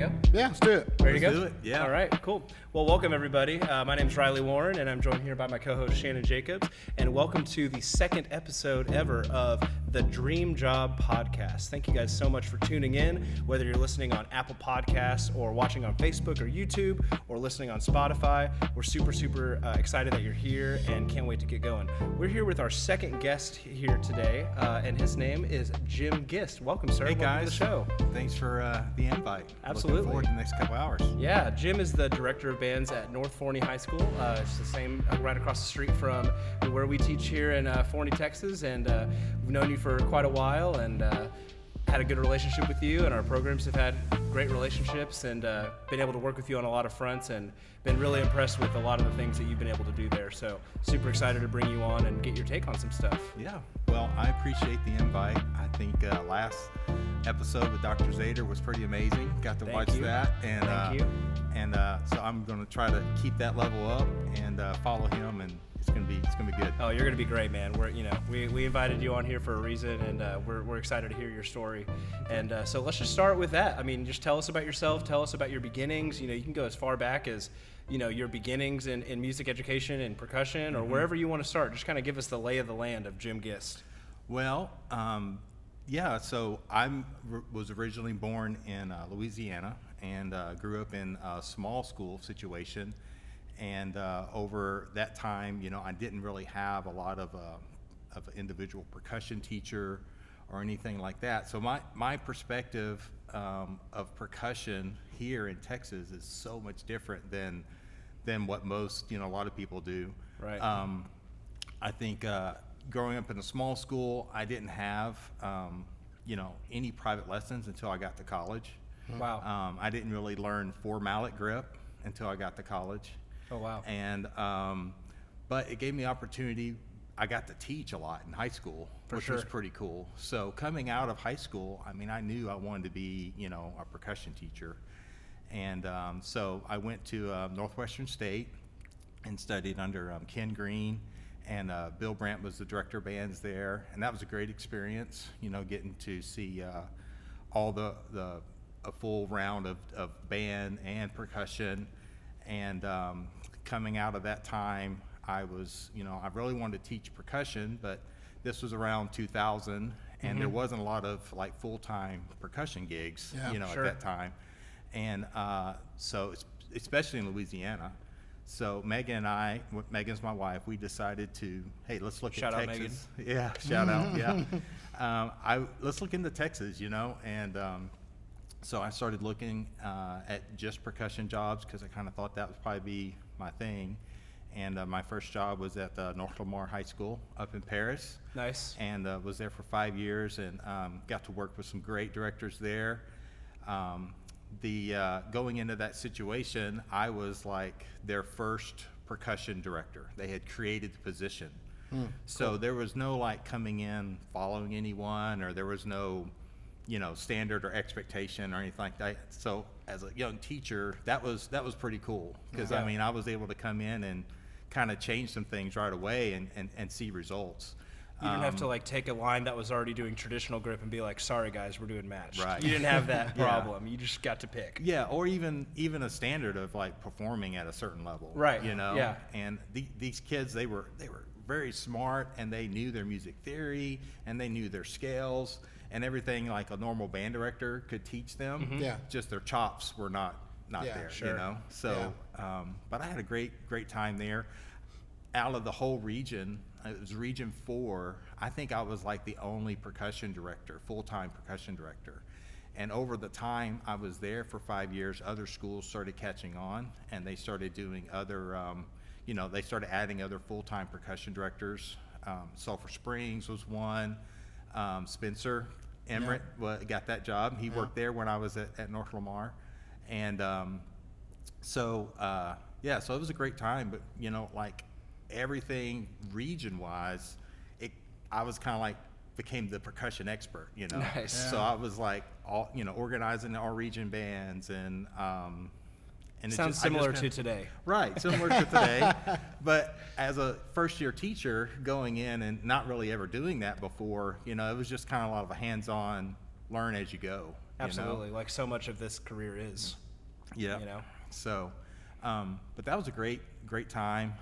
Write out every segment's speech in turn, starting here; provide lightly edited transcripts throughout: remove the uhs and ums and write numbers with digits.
go? Yeah, let's do it. Ready to go? Let's do it, yeah. All right, cool. Well, welcome everybody. My name's Riley Warren, and I'm joined here by my co-host Shannon Jacobs. And welcome to the second episode ever of the Dream Job Podcast. Thank you guys so much for tuning in, whether you're listening on Apple Podcasts or watching on Facebook or YouTube or listening on Spotify. We're super excited that you're here and can't wait to get going. We're here with our second guest here today, and his name is Jim Gist. Welcome, sir. Hey, Welcome guys. to the show. Thanks for the invite. Absolutely. Looking forward to the next couple hours. Yeah, Jim is the Director of Bands at North Forney High School. It's the same right across the street from where we teach here in Forney, Texas, and we've known you for quite a while and had a good relationship with you, and our programs have had great relationships and been able to work with you on a lot of fronts and been really impressed with a lot of the things that you've been able to do there. So super excited to bring you on and get your take on some stuff. Yeah, well, I appreciate the invite. I think last episode with Dr. Zader was pretty amazing. Got to watch that, and Thank you. And so I'm going to try to keep that level up and follow him, and it's gonna be good. Oh, you're gonna be great, man. We invited you on here for a reason, and we're excited to hear your story. And so let's just start with that. I mean, just tell us about yourself. Tell us about your beginnings. You can go as far back as your beginnings in music education and percussion, or wherever you want to start. Just kind of give us the lay of the land of Jim Gist. Well, yeah. So I was originally born in Louisiana and grew up in a small school situation. And over that time, I didn't really have a lot of an individual percussion teacher or anything like that. So my perspective of percussion here in Texas is so much different than what most, a lot of people do. Right. I think growing up in a small school, I didn't have, any private lessons until I got to college. Wow. I didn't really learn 4-mallet grip until I got to college. Oh, wow. And but it gave me the opportunity. I got to teach a lot in high school, which was pretty cool. So coming out of high school, I mean, I knew I wanted to be, a percussion teacher. And so I went to Northwestern State and studied under Ken Green, and Bill Brandt was the director of bands there. And that was a great experience, getting to see all a full round of band and percussion. And coming out of that time, I was, I really wanted to teach percussion, but this was around 2000, and there wasn't a lot of like full-time percussion gigs, at that time. And so, especially in Louisiana. So Megan's my wife, we decided to, hey, let's look at Texas. Megan. Yeah, shout out, yeah. Let's look into Texas, and so I started looking at just percussion jobs because I kind of thought that would probably be my thing. And my first job was at North Lamar High School up in Paris. Nice. And was there for 5 years and got to work with some great directors there. Going into that situation, I was like their first percussion director. They had created the position. So cool. There was no like coming in, following anyone, or there was no standard or expectation or anything like that. So as a young teacher, that was pretty cool because I mean, I was able to come in and kind of change some things right away and see results. You didn't have to like take a line that was already doing traditional grip and be like, sorry guys, we're doing matched. Right. You didn't have that problem. You just got to pick. Yeah, or even a standard of like performing at a certain level. Right. Yeah. And these kids, they were very smart, and they knew their music theory, and they knew their scales and everything like a normal band director could teach them. Yeah. Just their chops were not there. Sure. So, but I had a great time there. Out of the whole region, it was Region 4. I think I was like the only percussion director, full-time percussion director. And over the time I was there for 5 years, other schools started catching on, and they started doing other, they started adding other full-time percussion directors. Sulphur Springs was one. Spencer Emmerich got that job. He worked there when I was at North Lamar. And so it was a great time, but like everything region-wise, I was kind of like became the percussion expert, Nice. So I was like all, organizing all region bands and it sounds similar to today. Right, similar to today. But as a first-year teacher going in and not really ever doing that before, it was just kind of a lot of a hands-on, learn as you go, Absolutely. Like so much of this career is. Yeah. You know? So, but that was a great time.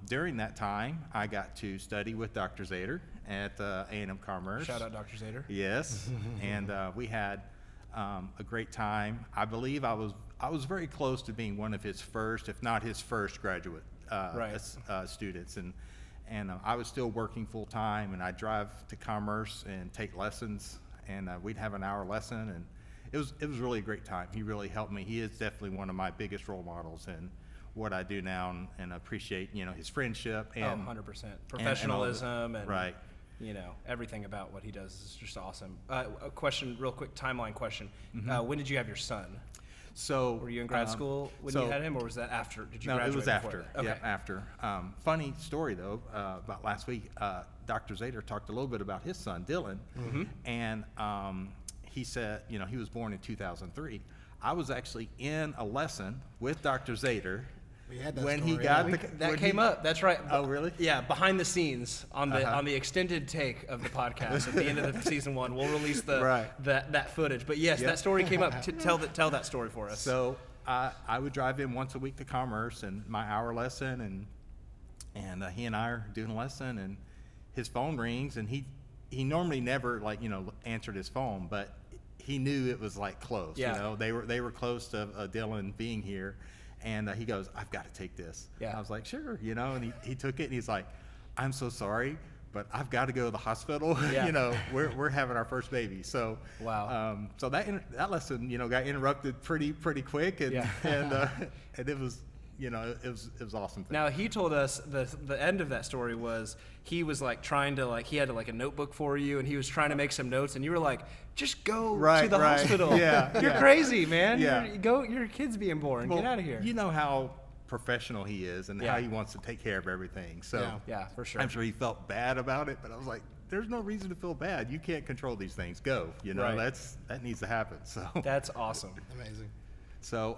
During that time, I got to study with Dr. Zader at A&M Commerce. Shout out Dr. Zader. Yes. And we had a great time. I believe I was very close to being one of his first, if not his first graduate students. And I was still working full time, and I'd drive to Commerce and take lessons, and we'd have an hour lesson, and it was really a great time. He really helped me. He is definitely one of my biggest role models in what I do now, and appreciate, his friendship and 100%. Professionalism and right. Everything about what he does is just awesome. A question, real quick timeline question. When did you have your son? So were you in grad school when you had him, or was that after? Did you graduate? No, it was after. Okay. Yeah, after. Funny story though, about last week, Dr. Zader talked a little bit about his son, Dylan, and he said, he was born in 2003. I was actually in a lesson with Dr. Zader. We had that when story, he got That came up. That's right. Oh, really? Yeah, behind the scenes on the extended take of the podcast at the end of the season 1, we'll release that footage. But yes, that story came up. Tell that story for us. So I would drive in once a week to Commerce and my hour lesson, and he and I are doing a lesson, and his phone rings, and he normally never answered his phone, but he knew it was close. Yeah. They were close to Dylan being here. And he goes, I've got to take this. Yeah. I was like, sure, and he took it, and he's like, I'm so sorry, but I've got to go to the hospital. Yeah. We're having our first baby. So wow. So that lesson, got interrupted pretty quick, and and it was, it was awesome. Now he told us the end of that story was he was trying to he had a notebook for you, and he was trying to make some notes, and you were like, just go to the hospital. You're crazy, man. Yeah. Your kid's being born. Well, get out of here. You know how professional he is and how he wants to take care of everything. So yeah, for sure. I'm sure he felt bad about it, but I was like, there's no reason to feel bad. You can't control these things. Go. That needs to happen. So that's awesome. Amazing. So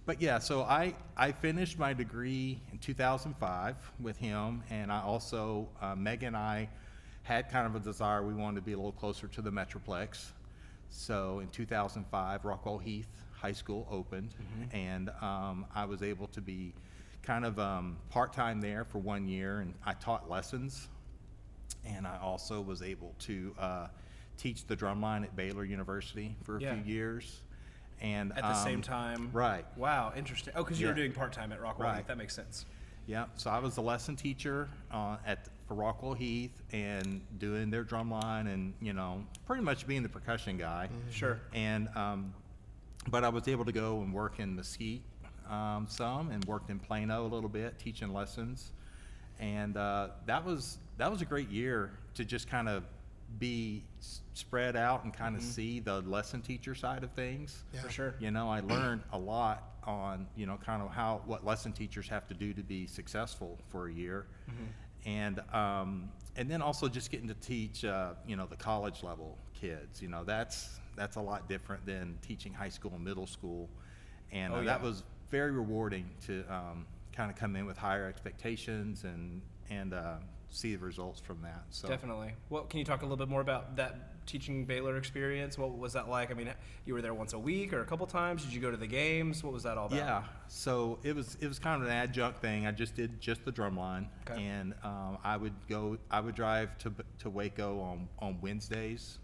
but yeah, so I finished my degree in 2005 with him, and I also Meg and I had kind of a desire. We wanted to be a little closer to the Metroplex. So in 2005, Rockwall-Heath High School opened, and I was able to be kind of part-time there for 1 year, and I taught lessons. And I also was able to teach the drumline at Baylor University for a few years. And at the same time. Right. Wow, interesting. Oh, because you were doing part-time at Rockwall-Heath. That makes sense. Yeah, so I was the lesson teacher for Rockwall-Heath and doing their drumline, and pretty much being the percussion guy. Sure. And but I was able to go and work in Mesquite some, and worked in Plano a little bit, teaching lessons, and that was a great year to just kind of be spread out and kind of see the lesson teacher side of things. Yeah. For sure. I learned a lot on kind of what lesson teachers have to do to be successful for a year, and then also just getting to teach the college level kids. That's a lot different than teaching high school and middle school, and that was very rewarding to kind of come in with higher expectations and see the results from that. So definitely. Well, can you talk a little bit more about that teaching Baylor experience? What was that like? I mean, you were there once a week or a couple times? Did you go to the games? What was that all about? Yeah, so it was kind of an adjunct thing. I just did the drum line, and I would drive to Waco on Wednesdays,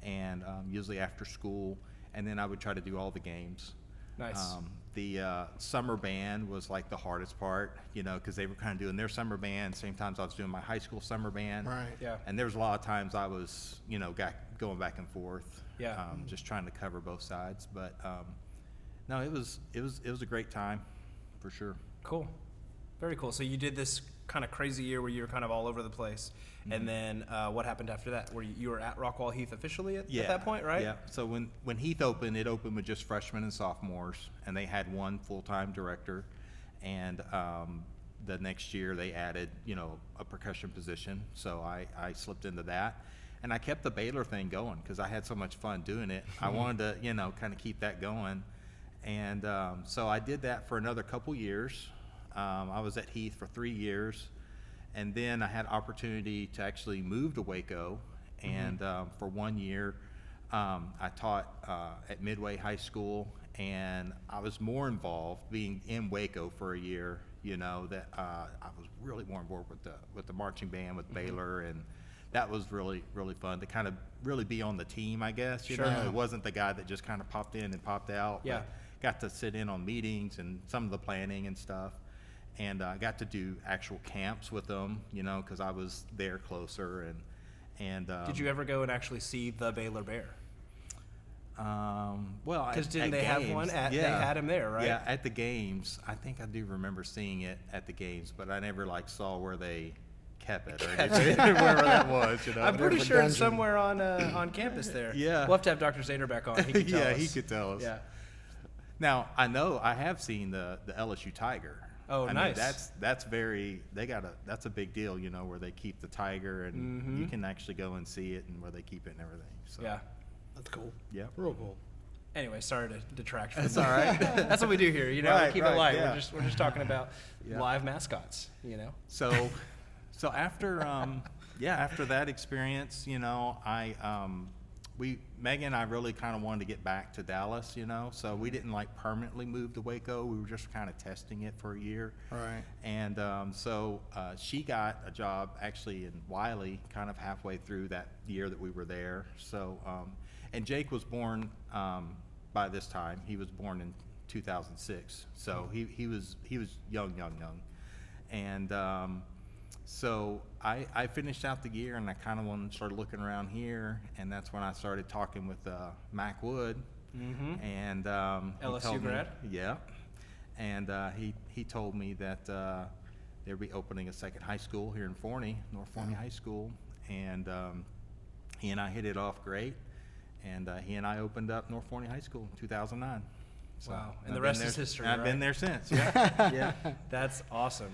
and usually after school, and then I would try to do all the games. Nice. The summer band was the hardest part, because they were kind of doing their summer band. Same times I was doing my high school summer band. Right. Yeah. And there was a lot of times I was, going back and forth. Yeah. Just trying to cover both sides. But no, it was a great time, for sure. Cool. Very cool. So you did this kind of crazy year where you were kind of all over the place. And then what happened after that? Where you were at Rockwall-Heath officially at that point, right? Yeah. So when Heath opened, it opened with just freshmen and sophomores, and they had one full-time director. And the next year they added, a percussion position. So I slipped into that, and I kept the Baylor thing going because I had so much fun doing it. I wanted to, kind of keep that going, and so I did that for another couple years. I was at Heath for 3 years. And then I had opportunity to actually move to Waco, and for 1 year, I taught at Midway High School, and I was more involved being in Waco for a year. That I was really more involved with the marching band with Baylor, and that was really really fun to kind of really be on the team, I guess. Sure. It wasn't the guy that just kind of popped in and popped out. Yeah. But got to sit in on meetings and some of the planning and stuff, and I got to do actual camps with them. Because I was there closer and. Did you ever go and actually see the Baylor Bear? Well, because didn't they games, have one? They had him there, right? Yeah, at the games. I think I do remember seeing it at the games, but I never saw where they kept it or anything, wherever that was. I'm pretty sure it's somewhere on campus there. Yeah, we'll have to have Dr. Zander back on. He could tell us. He could tell us. Yeah. Now I know I have seen the LSU Tiger. Oh, nice. Mean, that's that's a big deal. Where they keep the tiger, and you can actually go and see it and where they keep it and everything. So. Yeah. That's cool. Yeah. Real cool. Anyway, sorry to detract from That's all right. That's what we do here, Right, we keep it light. yeah. We're just talking about live mascots, So after after that experience, Megan and I really kind of wanted to get back to Dallas, so we didn't permanently move to Waco. We were just kind of testing it for a year. Right. And so she got a job actually in Wiley kind of halfway through that year that we were there. So, and Jake was born by this time. He was born in 2006. So he was young. And so I finished out the year, and I kind of started looking around here, and that's when I started talking with Mac Wood, and LSU grad. Yeah, and he told me that they'd be opening a second high school here in Forney, North Forney High School, and he and I hit it off great, and he and I opened up North Forney High School in 2009. So wow, and the rest is history. I've right? been there since. Yeah, yeah. That's awesome.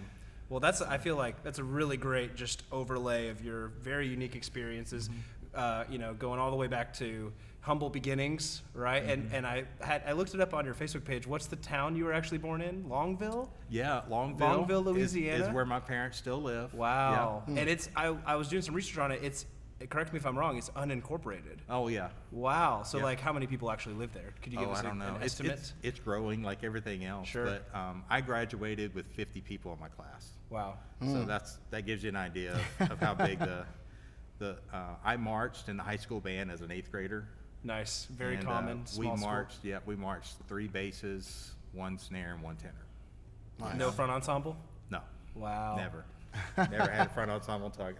Well, I feel like that's a really great just overlay of your very unique experiences, going all the way back to humble beginnings, right? And I looked it up on your Facebook page. What's the town you were actually born in? Longville? Yeah, Longville, Louisiana? is where my parents still live. Wow. Yeah. And I was doing some research on it. Correct me if I'm wrong, it's unincorporated. Oh, yeah. Wow. So, how many people actually live there? Could you give us an estimate? It's growing like everything else. Sure. But I graduated with 50 people in my class. Wow. So that gives you an idea of how big I marched in the high school band as an 8th grader. Nice. Very common. We marched 3 basses, 1 snare, and 1 tenor. Nice. No front ensemble? No. Wow. Never had a front ensemble until I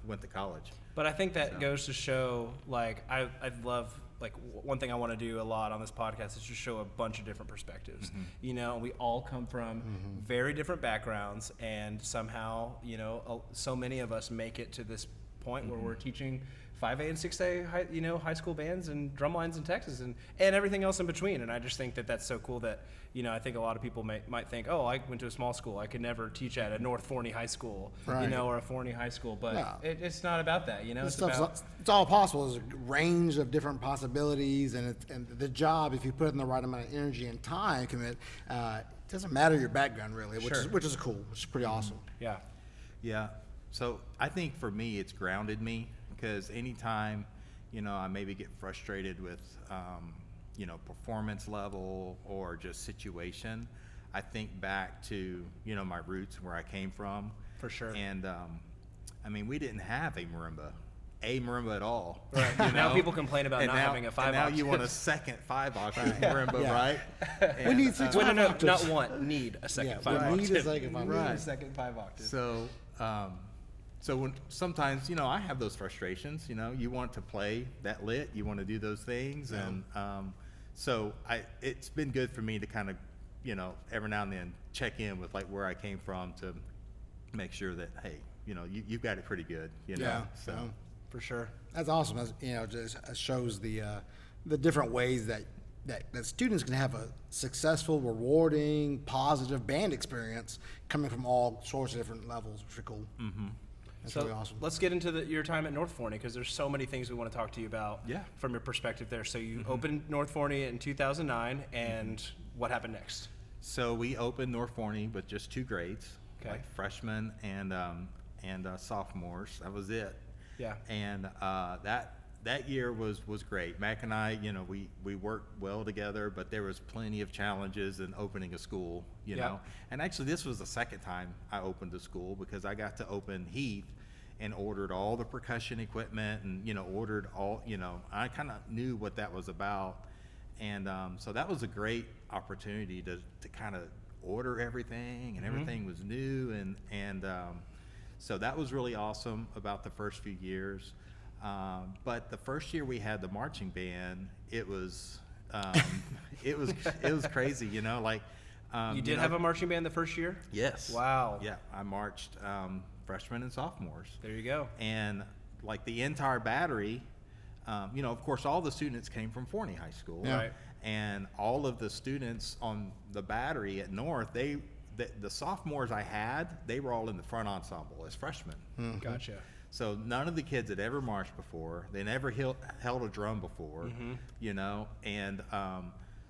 went to college. But I think that goes to show, I love, one thing I want to do a lot on this podcast is just show a bunch of different perspectives. We all come from very different backgrounds, and somehow, so many of us make it to this point where we're teaching 5A and 6A, high school bands and drum lines in Texas and everything else in between. And I just think that that's so cool that, I think a lot of people might think, oh, I went to a small school. I could never teach at a North Forney High School, right. Or a Forney High School. But it's not about that, It's all possible. There's a range of different possibilities, and the job, if you put in the right amount of energy and time, it doesn't matter your background really, which is cool, which is pretty awesome. Yeah. Yeah. So I think for me, it's grounded me. Because anytime, I maybe get frustrated with, performance level or just situation, I think back to, my roots and where I came from. For sure. And, we didn't have a marimba at all. Right. Now people complain about not having a 5 octave. Now you want a second 5 octave marimba, right? We need 6 octaves. Not want, need a second 5 octave. Need a second 5 octave. Need a second 5 octave. So when sometimes, I have those frustrations, you want to play that lit, you want to do those things. And so it's been good for me to kind of, every now and then check in with where I came from to make sure that, hey, you've got it pretty good, Yeah. So for sure. That's awesome. Just shows the different ways that students can have a successful, rewarding, positive band experience coming from all sorts of different levels, which are cool. That's really awesome. Let's get into your time at North Forney, because there's so many things we want to talk to you about from your perspective there. So you opened North Forney in 2009, and what happened next? So we opened North Forney with just 2 grades, freshmen and sophomores. That was it. Yeah. And that year was great. Mac and I, you know, we worked well together, but there was plenty of challenges in opening a school, you know. And actually, this was the second time I opened a school, because I got to open Heath and ordered all the percussion equipment, and, you know, ordered all, you know, I kind of knew what that was about. And so that was a great opportunity to kind of order everything, and everything was new. And so that was really awesome about the first few years. But the first year we had the marching band, it was it was crazy, you know, like You did have a marching band the first year? Yes. Wow. Yeah, I marched freshmen and sophomores. There you go. And like the entire battery, you know, of course, all the students came from Forney High School. Yeah. Right. And all of the students on the battery at North, the sophomores I had, they were all in the front ensemble as freshmen. Gotcha. So none of the kids had ever marched before. They never held a drum before, you know, and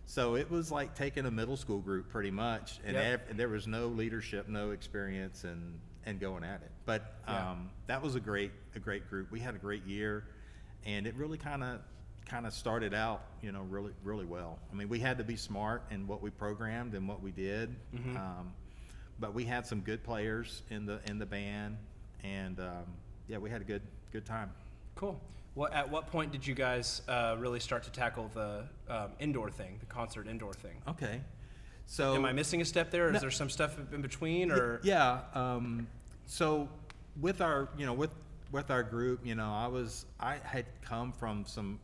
so it was like taking a middle school group pretty much, and, and there was no leadership, no experience, and going at it. But that was a great group. We had a great year, and it really kind of started out, you know, really well. I mean, we had to be smart in what we programmed and what we did, but we had some good players in the band, and yeah, we had a good time. Cool. At what point did you guys really start to tackle the indoor thing, the concert indoor thing? Okay. So am I missing a step there? Or is there some stuff in between, or? Yeah. So with our, you know, with our group, you know, I had come from some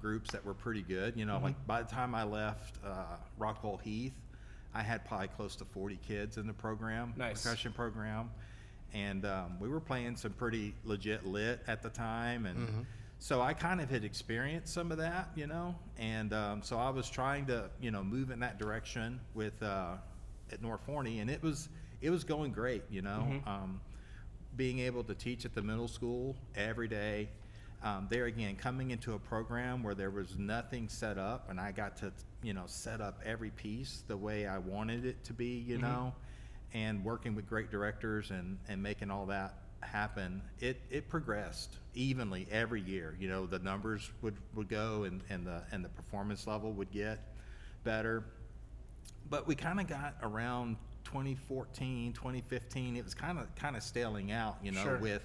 groups that were pretty good. You know, like by the time I left Rockwall-Heath, I had probably close to 40 kids in the program, percussion program. And we were playing some pretty legit lit at the time, and so I kind of had experienced some of that, you know, and so I was trying to, you know, move in that direction with at North Forney, and it was going great, you know, being able to teach at the middle school every day. There again, coming into a program where there was nothing set up, and I got to, you know, set up every piece the way I wanted it to be, you know. And working with great directors and making all that happen, it progressed evenly every year. You know, the numbers would go, and the performance level would get better. But we kind of got around 2014, 2015. It was kind of staling out. You know, with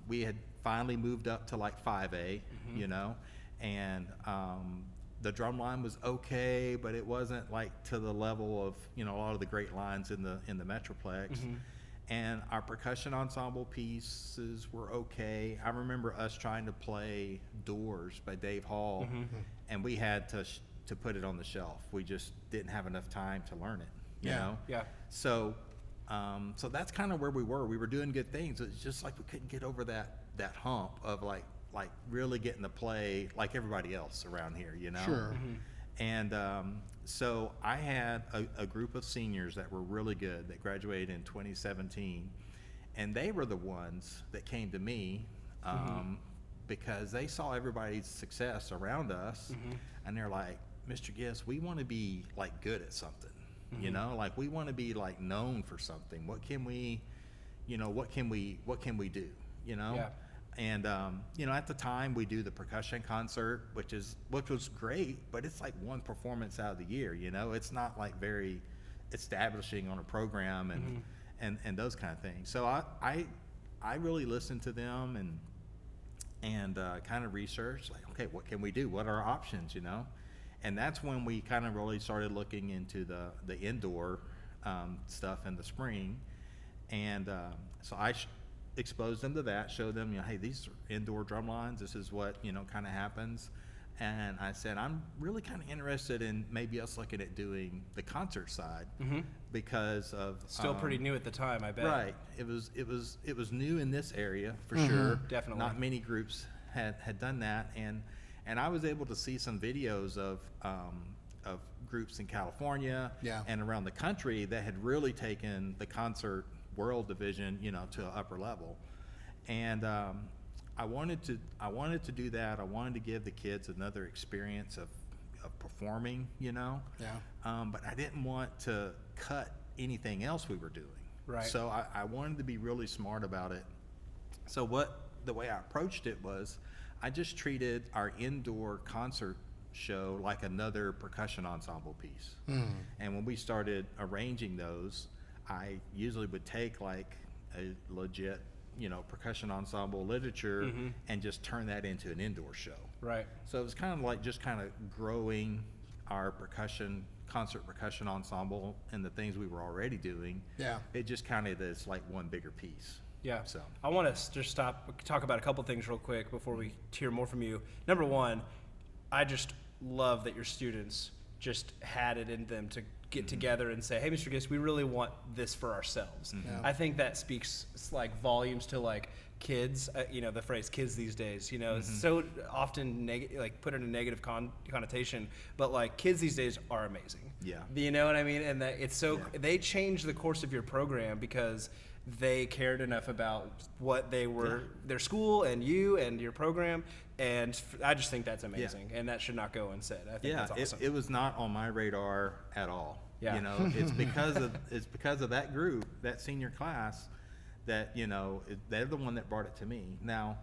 we had finally moved up to like 5A. You know, and the drum line was okay, but it wasn't like to the level of, you know, a lot of the great lines in the Metroplex. And our percussion ensemble pieces were okay. I remember us trying to play Doors by Dave Hall, and we had to put it on the shelf. We just didn't have enough time to learn it, you know? Yeah. So that's kind of where we were. We were doing good things. It's just like we couldn't get over that hump of like really getting to play like everybody else around here, you know? Sure. And so I had a group of seniors that were really good that graduated in 2017, and they were the ones that came to me because they saw everybody's success around us, and they're like, Mr. Giss, we want to be like good at something, you know, like we want to be like known for something. What can we, you know, what can we do, you know? Yeah. And you know, at the time we do the percussion concert, which was great, but it's like one performance out of the year. You know, it's not like very establishing on a program and those kind of things. So I really listened to them and kind of researched like, okay, what can we do? What are our options? You know, and that's when we kind of really started looking into the indoor stuff in the spring, and so I exposed them to that, showed them, you know, hey, these are indoor drum lines, this is what, you know, kind of happens. And I said, I'm really kind of interested in maybe us looking at doing the concert side because of still pretty new at the time, I bet. Right. It was new in this area for sure. Definitely. Not many groups had done that, and I was able to see some videos of groups in California and around the country that had really taken the concert world division, you know, to an upper level. And I wanted to do that. I wanted to give the kids another experience of performing, you know. But I didn't want to cut anything else we were doing. Right. So I wanted to be really smart about it. So what the way I approached it was I just treated our indoor concert show like another percussion ensemble piece. And when we started arranging those, I usually would take like a legit, percussion ensemble literature and just turn that into an indoor show. Right. So it was kind of like just kind of growing our concert percussion ensemble and the things we were already doing. Yeah. It just kind of is like one bigger piece. Yeah. So I want to just talk about a couple things real quick before we hear more from you. Number one, I just love that your students just had it in them to get together and say, hey, Mr. Gist, we really want this for ourselves. Yeah. I think that speaks like volumes to like kids, the phrase kids these days, it's so often put in a negative connotation, but like kids these days are amazing. Yeah. You know what I mean? And that it's so, they changed the course of your program because they cared enough about what they were, their school and you and your program. And I just think that's amazing. And that should not go unsaid. I think that's awesome. It was not on my radar at all. Yeah. It's because of that group, that senior class, that they're the one that brought it to me. Now,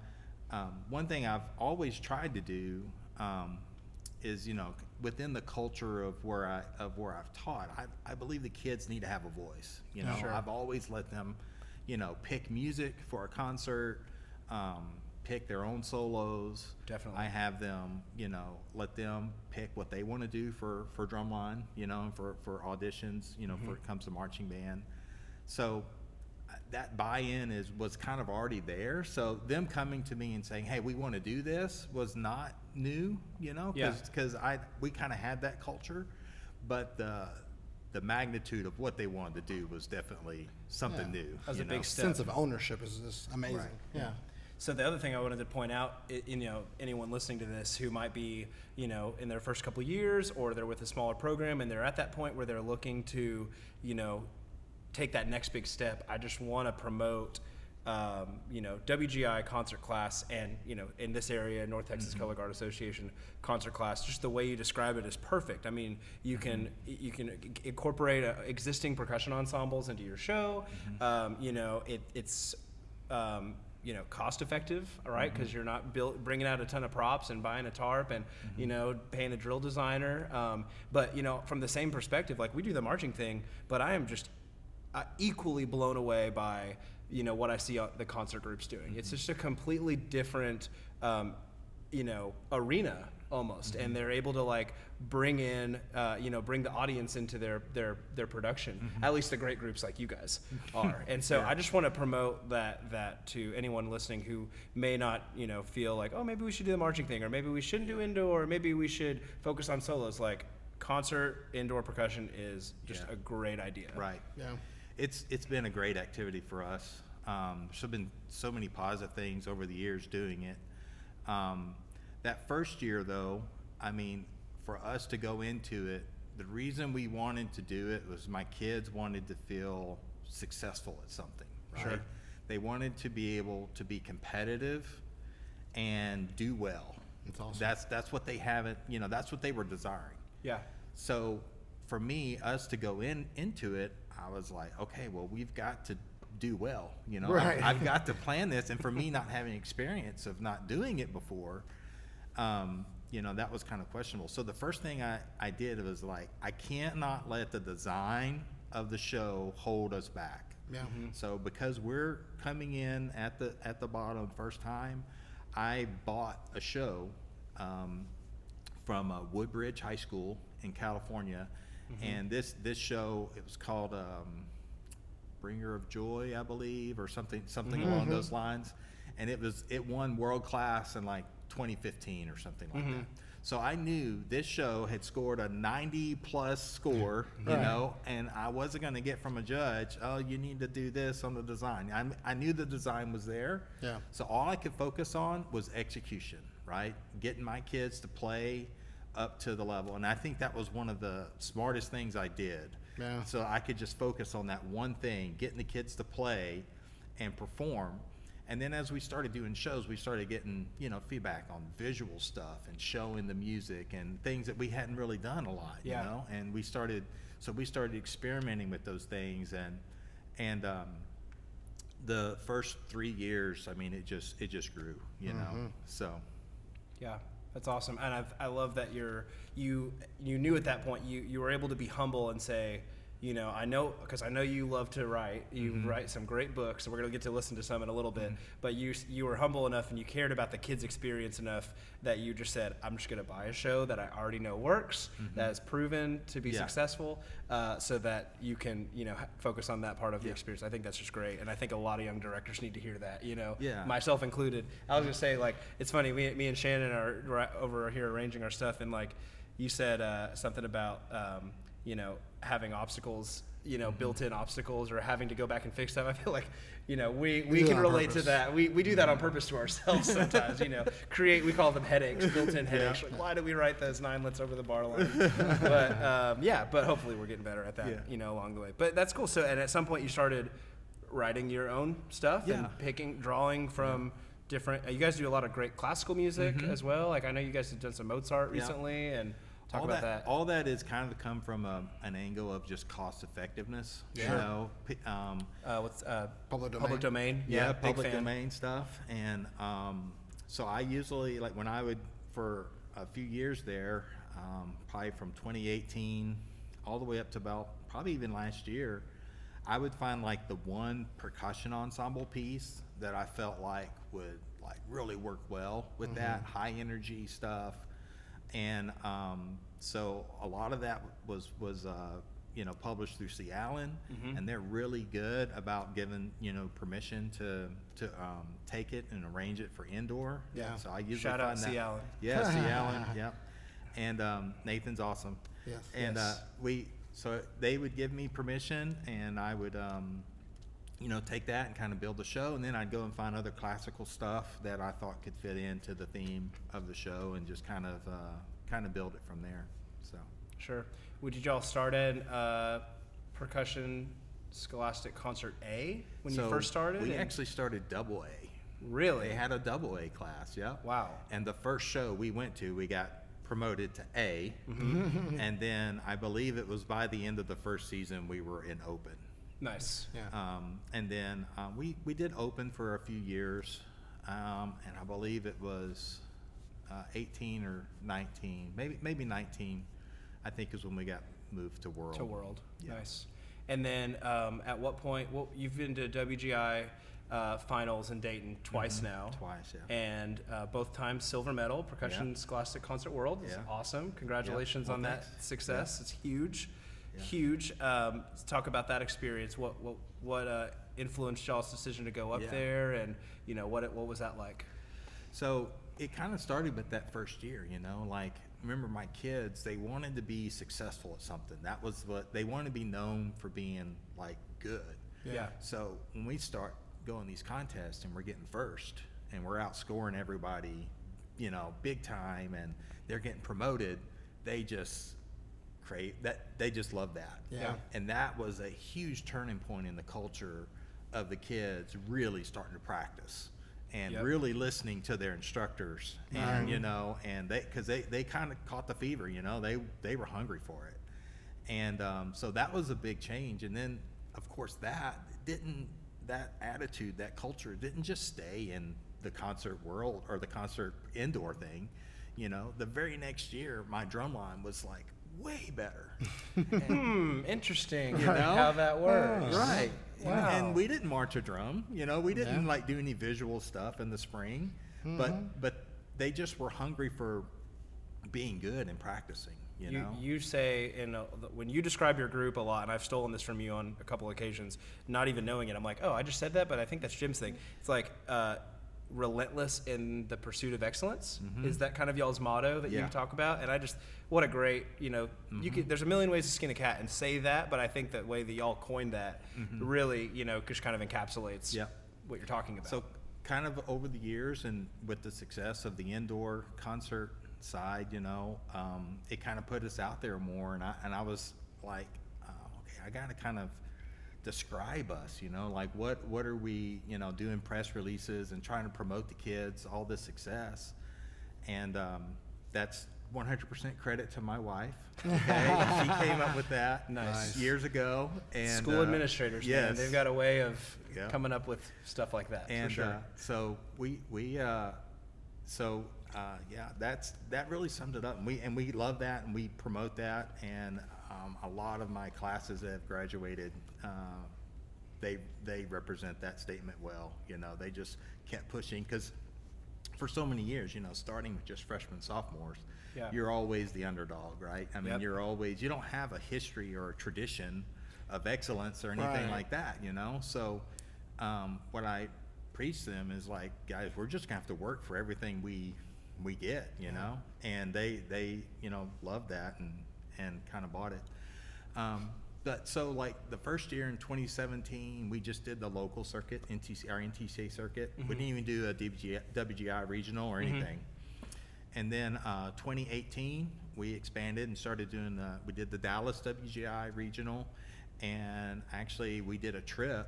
one thing I've always tried to do is within the culture of where I've taught, I believe the kids need to have a voice. Sure. I've always let them pick music for a concert, pick their own solos. Definitely. I have them let them pick what they want to do for drumline, for auditions, for it comes to marching band. So that buy-in was kind of already there. So them coming to me and saying, hey, we want to do this was not new, because we kind of had that culture, but the magnitude of what they wanted to do was definitely something new. That was a big step. Sense of ownership is just amazing. Right. Yeah. So the other thing I wanted to point out, anyone listening to this who might be, in their first couple of years, or they're with a smaller program and they're at that point where they're looking to, take that next big step, I just want to promote, WGI concert class and, in this area, North Texas Color Guard Association concert class. Just the way you describe it is perfect. I mean, you can incorporate existing percussion ensembles into your show. It's cost effective, all right, because you're not bringing out a ton of props and buying a tarp and paying a drill designer. But from the same perspective, like we do the marching thing, but I am just equally blown away by what I see the concert groups doing. It's just a completely different arena almost, and they're able to like bring in bring the audience into their production. At least the great groups like you guys are. And so I just want to promote that to anyone listening who may not feel like, oh, maybe we should do the marching thing, or maybe we shouldn't do indoor, or maybe we should focus on solos. Like concert indoor percussion is just a great idea. Right. Yeah. It's been a great activity for us. There's been so many positive things over the years doing it. That first year, though, I mean, for us to go into it, the reason we wanted to do it was my kids wanted to feel successful at something, right? Sure. They wanted to be able to be competitive and do well. That's awesome. That's what they haven't, that's what they were desiring. Yeah. So for me, us to go into it, I was like, okay, well, we've got to do well. Right. I've got to plan this. And for me, not having experience of not doing it before, that was kind of questionable. So the first thing I did was like, I can't not let the design of the show hold us back. Yeah. So because we're coming in at the bottom first time, I bought a show from Woodbridge High School in California. And this show, it was called Bringer of Joy, I believe, or something along those lines. And it won world class in like 2015 or something like that. So I knew this show had scored a 90+ score, and I wasn't going to get from a judge, oh, you need to do this on the design. I knew the design was there. Yeah. So all I could focus on was execution, right? Getting my kids to play up to the level. And I think that was one of the smartest things I did. Yeah. So I could just focus on that one thing, getting the kids to play and perform. And then as we started doing shows, we started getting, feedback on visual stuff and showing the music and things that we hadn't really done a lot, and we started experimenting with those things. And the first 3 years, I mean, it just grew, you know. So Yeah, that's awesome, and I love that you knew at that point you were able to be humble and say, you know, I know you love to write. You write some great books, and we're gonna get to listen to some in a little bit. But you were humble enough, and you cared about the kids' experience enough that you just said, I'm just gonna buy a show that I already know works, that is proven to be successful, so that you can, you know, focus on that part of the experience. I think that's just great, and I think a lot of young directors need to hear that. You know, myself included. I was gonna say, like, it's funny. Me and Shannon are over here arranging our stuff, and like you said something about you know, having obstacles, you know, built-in obstacles, or having to go back and fix stuff. I feel like, you know, we can relate to that. We do that on purpose to ourselves sometimes, you know, we call them headaches, built-in headaches. Like, why do we write those 9lets over the bar line? But hopefully we're getting better at that, you know, along the way. But that's cool. So, and at some point you started writing your own stuff and drawing from different, you guys do a lot of great classical music as well. Like, I know you guys have done some Mozart recently, and talk about that. All that is kind of come from an angle of just cost effectiveness. You know, what's Public domain. Public domain? Yeah, big public fan. domain stuff. And so I usually, like, when I would, for a few years there, probably from 2018 all the way up to about probably even last year, I would find like the one percussion ensemble piece that I felt like would like really work well with that high energy stuff. And so a lot of that was you know, published through C. Allen, and they're really good about giving, you know, permission to take it and arrange it for indoor. Yeah. So I usually Shout out find that. C. Allen. Yeah, C. Allen. Yep. And Nathan's awesome. Yes. And so they would give me permission, and I would you know, take that and kind of build the show, and then I'd go and find other classical stuff that I thought could fit into the theme of the show, and just kind of build it from there. So Sure. Did y'all start in percussion Scholastic Concert A when you first started? We actually started double A. Really? They had a double A class, yeah. Wow. And the first show we went to, we got promoted to A, and then I believe it was by the end of the first season we were in open. Nice. Yeah. And then we did open for a few years, and I believe it was 18 or 19, maybe 19, I think, is when we got moved to World. Yeah. Nice. And then at what point? Well, you've been to WGI finals in Dayton twice now. Twice, yeah. And both times silver medal, Percussion Scholastic Concert World. It's awesome. Congratulations Well, on that thanks. success. It's huge. Yeah. Huge. Let's talk about that experience. What influenced y'all's decision to go up there, and you know what was that like? So it kind of started with that first year, you know, like, remember my kids, they wanted to be successful at something. That was what they wanted to be known for, being like good. Yeah. So when we start going these contests and we're getting first and we're outscoring everybody, you know, big time, and they're getting promoted, they just they just love that. Yeah. And that was a huge turning point in the culture of the kids really starting to practice and really listening to their instructors, and you know, and they kind of caught the fever, you know, they were hungry for it. And so that was a big change. And then of course that attitude, that culture didn't just stay in the concert world or the concert indoor thing. You know, the very next year my drum line was like way better. Interesting. You know how that works. Right. Wow. And we didn't march a drum, you know, we didn't like do any visual stuff in the spring, but they just were hungry for being good and practicing, you know. You say when you describe your group a lot, and I've stolen this from you on a couple occasions, not even knowing it. I'm like, oh, I just said that, but I think that's Jim's thing. It's like relentless in the pursuit of excellence. Is that kind of y'all's motto that you talk about? And I just, what a great, you know, there's a million ways to skin a cat and say that, but I think the way that y'all coined that really, you know, just kind of encapsulates what you're talking about. So kind of over the years, and with the success of the indoor concert side, you know, it kind of put us out there more, and I was like, okay, I gotta kind of describe us, you know, like what are we, you know, doing press releases and trying to promote the kids, all this success. And that's 100% credit to my wife. Okay, she came up with that years ago. And school administrators, man, they've got a way of coming up with stuff like that. And for sure. So that really summed it up. And we love that, and we promote that. And a lot of my classes that have graduated, they represent that statement well. You know, they just kept pushing, because for so many years, you know, starting with just freshmen, sophomores, you're always the underdog, right? I mean, you don't have a history or a tradition of excellence or anything like that, you know? So what I preach to them is like, guys, we're just gonna have to work for everything we get, you know? And they you know, loved that and kind of bought it. But so like the first year in 2017, we just did the local circuit, our NTCA circuit. We didn't even do a WGI regional or anything. And then 2018, we expanded and started doing we did the Dallas WGI regional, and actually we did a trip.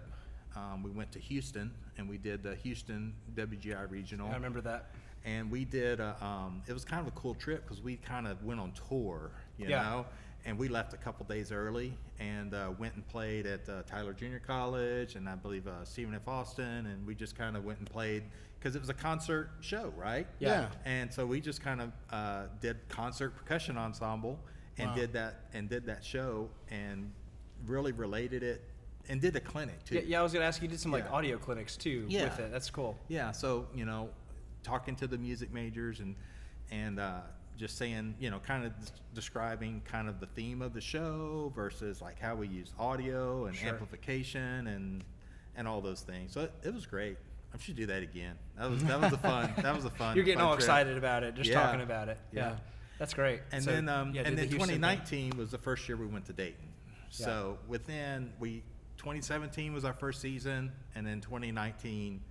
We went to Houston and we did the Houston WGI regional. I remember that. And we did it was kind of a cool trip because we kind of went on tour, you know, and we left a couple days early and went and played at Tyler Junior College and I believe Stephen F. Austin, and we just kind of went and played because it was a concert show, right? Yeah. And so we just kind of did concert percussion ensemble and did that show and really related it. And did a clinic too. Yeah, I was gonna ask you, did some like audio clinics too with it. That's cool. Yeah, so you know, talking to the music majors and just saying, you know, kind of describing kind of the theme of the show versus like how we use audio and amplification and all those things. So it was great. I should do that again. That was a fun. You're getting all trip. excited about it, just talking about it. Yeah, that's great. And so, then the 2019 was the first year we went to Dayton. So 2017 was our first season, and then 2019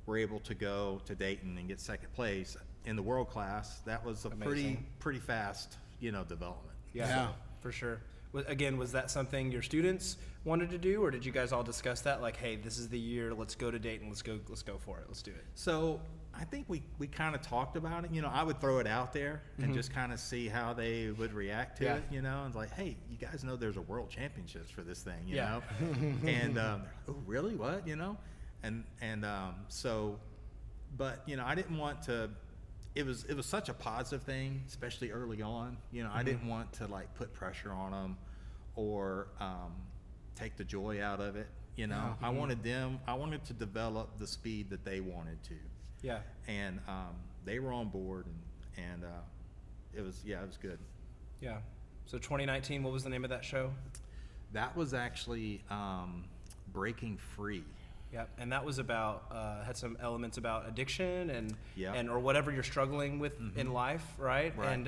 we're able to go to Dayton and get second place in the world class. That was a pretty fast, you know, development. Yeah, for sure. Again, was that something your students wanted to do, or did you guys all discuss that? Like, hey, this is the year. Let's go to Dayton. Let's go for it. Let's do it. So I think we kind of talked about it. You know, I would throw it out there and just kind of see how they would react to it. You know, and it's like, hey, you guys know there's a world championships for this thing. You know, and oh, really? What? You know, and so, but you know, I didn't want to. It was such a positive thing, especially early on. You know, I didn't want to like put pressure on them or take the joy out of it. You know, I wanted to develop the speed that they wanted to. Yeah. And they were on board, and it was good. Yeah. So 2019, what was the name of that show? That was actually Breaking Free. Yep, and that was about had some elements about addiction and or whatever you're struggling with in life, right? And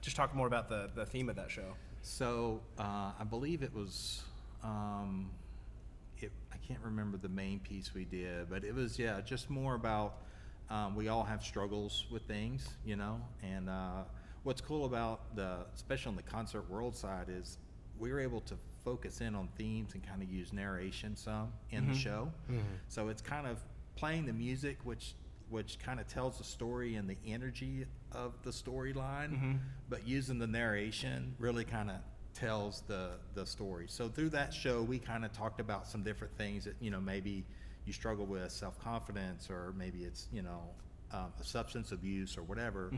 just talk more about the theme of that show. So I believe it was I can't remember the main piece we did, but it was just more about we all have struggles with things, you know. And what's cool about especially on the concert world side is we were able to focus in on themes and kind of use narration some in the show. So it's kind of playing the music, which kind of tells the story and the energy of the storyline, but using the narration really kind of tells the story. So through that show, we kind of talked about some different things that, you know, maybe you struggle with self-confidence, or maybe it's, you know, substance abuse or whatever.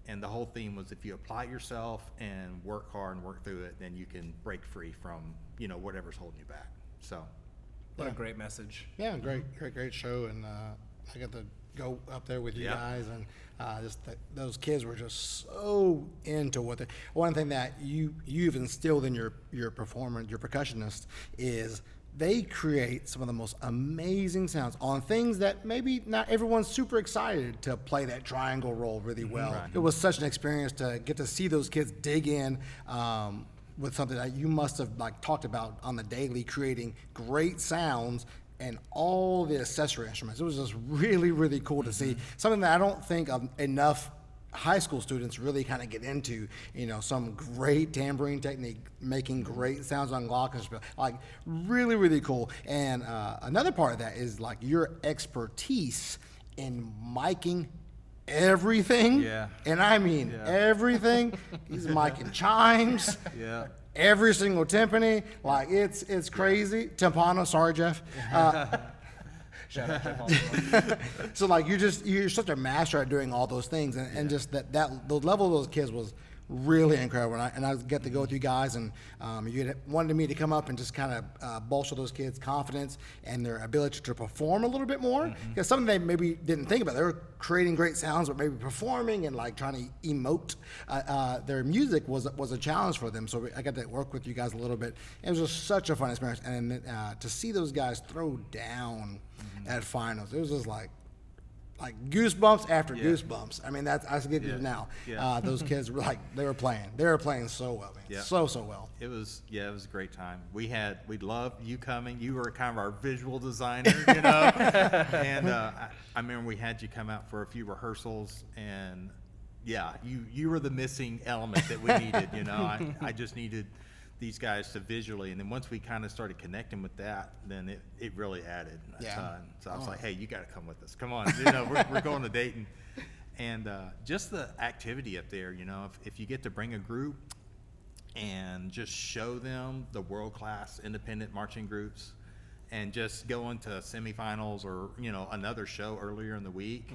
And the whole theme was if you apply yourself and work hard and work through it, then you can break free from, you know, whatever's holding you back. So, what a great message. Yeah, great show. And I got to go up there with you guys, and those kids were just so into what they. One thing that you've instilled in your performer, your percussionist, is they create some of the most amazing sounds on things that maybe not everyone's super excited to play that triangle role really well. Right. It was such an experience to get to see those kids dig in with something that you must have like talked about on the daily, creating great sounds and all the accessory instruments. It was just really, really cool to see. Something that I don't think of enough high school students really kind of get into, you know, some great tambourine technique, making great sounds on glockenspiel, like really, really cool. And another part of that is like your expertise in miking everything. Yeah. And I mean everything. He's miking chimes. Yeah. Every single timpani. Like it's crazy. Timpano, sorry, Jeff. Shout out to So like you're such a master at doing all those things, and just that the level of those kids was really incredible. And I get to go with you guys, and you had wanted me to come up and just kind of bolster those kids' confidence and their ability to perform a little bit more, because something they maybe didn't think about. They were creating great sounds, but maybe performing and like trying to emote their music was a challenge for them. So I got to work with you guys a little bit. It was just such a fun experience, and to see those guys throw down at finals, it was just like goosebumps after goosebumps. I mean, I get you now. Yeah. Those kids were like, they were playing so well, man. Yeah. So well. It was a great time. We loved you coming. You were kind of our visual designer, you know. And I remember we had you come out for a few rehearsals, and you were the missing element that we needed. You know, I just needed these guys to visually, and then once we kind of started connecting with that, then it really added a ton. So I was like, hey, you got to come with us. Come on, you know, we're going to Dayton. And just the activity up there, you know, if you get to bring a group and just show them the world-class independent marching groups, and just go into semifinals or, you know, another show earlier in the week,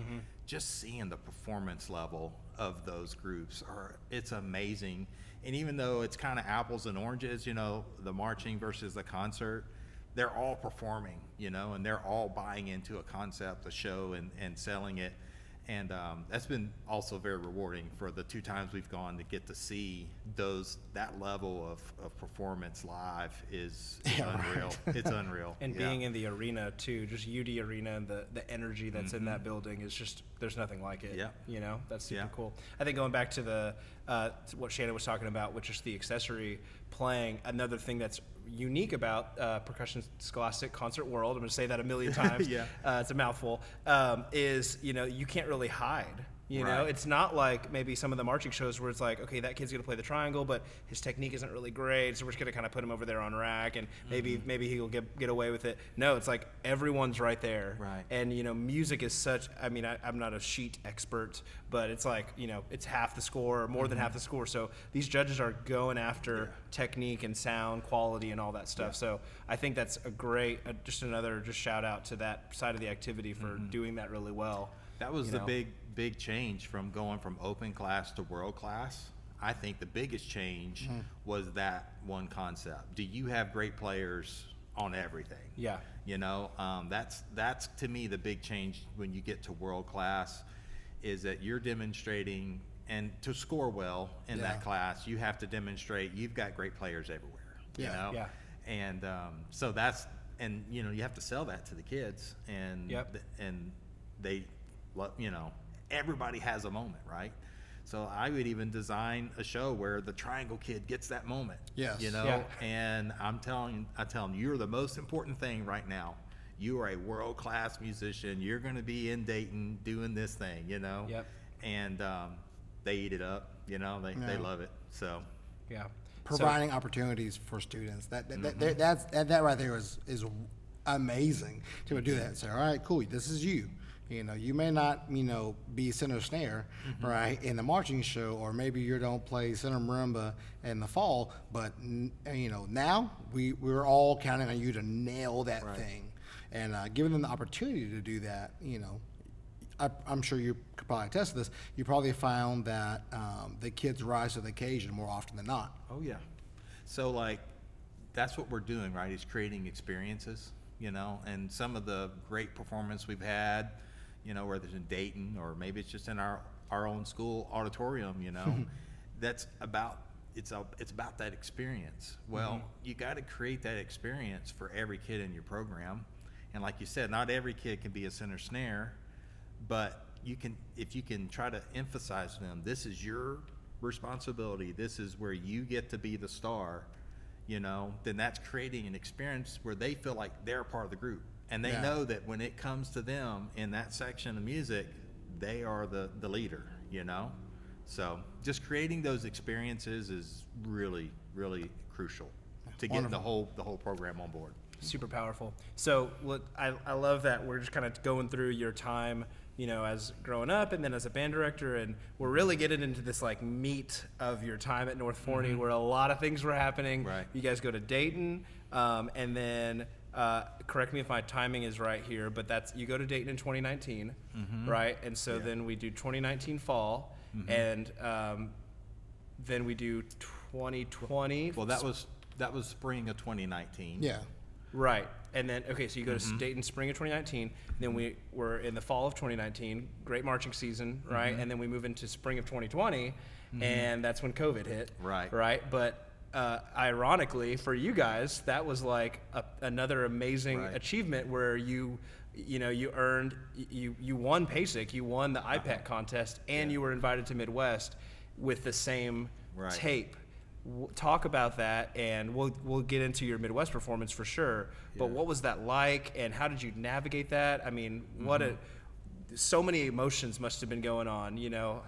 just seeing the performance level of those groups it's amazing. And even though it's kind of apples and oranges, you know, the marching versus the concert, they're all performing, you know, and they're all buying into a concept, a show, and selling it. And that's been also very rewarding for the 2 times we've gone to get to see that level of performance live is unreal. It's unreal. And being in the arena too, just UD Arena, and the energy that's in that building is just, there's nothing like it. Yeah. You know, that's super cool. I think going back to to what Shannon was talking about, which is the accessory playing, another thing that's unique about percussion Scholastic concert world, I'm going to say that a million times, it's a mouthful, is, you know, you can't really hide. You know, it's not like maybe some of the marching shows where it's like, okay, that kid's going to play the triangle, but his technique isn't really great, so we're just going to kind of put him over there on rack, and maybe he'll get away with it. No, it's like everyone's right there. Right. And, you know, music is such, I mean, I'm not a sheet expert, but it's like, you know, it's half the score, or more than half the score. So these judges are going after technique and sound quality and all that stuff. So I think that's a great, just another shout out to that side of the activity for doing that really well. That was the big change from going from open class to world class. I think the biggest change was that one concept. Do you have great players on everything? Yeah. You know, that's to me the big change when you get to world class, is that you're demonstrating, and to score well in that class, you have to demonstrate you've got great players everywhere. You know? Yeah. And so that's, and you know, you have to sell that to the kids, and and they, you know, everybody has a moment, right? So I would even design a show where the triangle kid gets that moment. Yes. You know, and I tell them, you're the most important thing right now. You are a world-class musician. You're going to be in Dayton doing this thing, you know? Yep. And they eat it up, you know, they love it. So Providing opportunities for students. That right there is amazing to do that. Say, all right, cool, this is you. You know, you may not, you know, be center snare, right, in the marching show, or maybe you don't play center marimba in the fall, but, you know, now we're all counting on you to nail that thing. And giving them the opportunity to do that, you know, I'm sure you could probably attest to this, you probably found that the kids rise to the occasion more often than not. Oh, yeah. So, like, that's what we're doing, right, is creating experiences, you know, and some of the great performance we've had, you know, whether it's in Dayton or maybe it's just in our own school auditorium, you know, it's about that experience. Well, you got to create that experience for every kid in your program. And like you said, not every kid can be a center snare, but you can, if you can try to emphasize to them, this is your responsibility, this is where you get to be the star, you know, then that's creating an experience where they feel like they're part of the group. And they know that when it comes to them in that section of music, they are the leader, you know? So just creating those experiences is really, really crucial to get the whole program on board. Super powerful. So I love that we're just kind of going through your time as growing up and then as a band director, and we're really getting into this like meat of your time at North Forney where a lot of things were happening. Right. You guys go to Dayton, and then correct me if my timing is right here, but you go to Dayton in 2019, right? And so then we do 2019 fall, and then we do 2020. Well, that was spring of 2019. Yeah. Right. And then, okay, so you go to Dayton spring of 2019, then we were in the fall of 2019, great marching season, right? And then we move into spring of 2020, and that's when COVID hit. Right. Right. But ironically, for you guys, that was like another amazing achievement where you won PASIC, you won the IPAC contest, and you were invited to Midwest with the same tape. Talk about that, and we'll get into your Midwest performance for sure. But what was that like, and how did you navigate that? I mean, so many emotions must have been going on.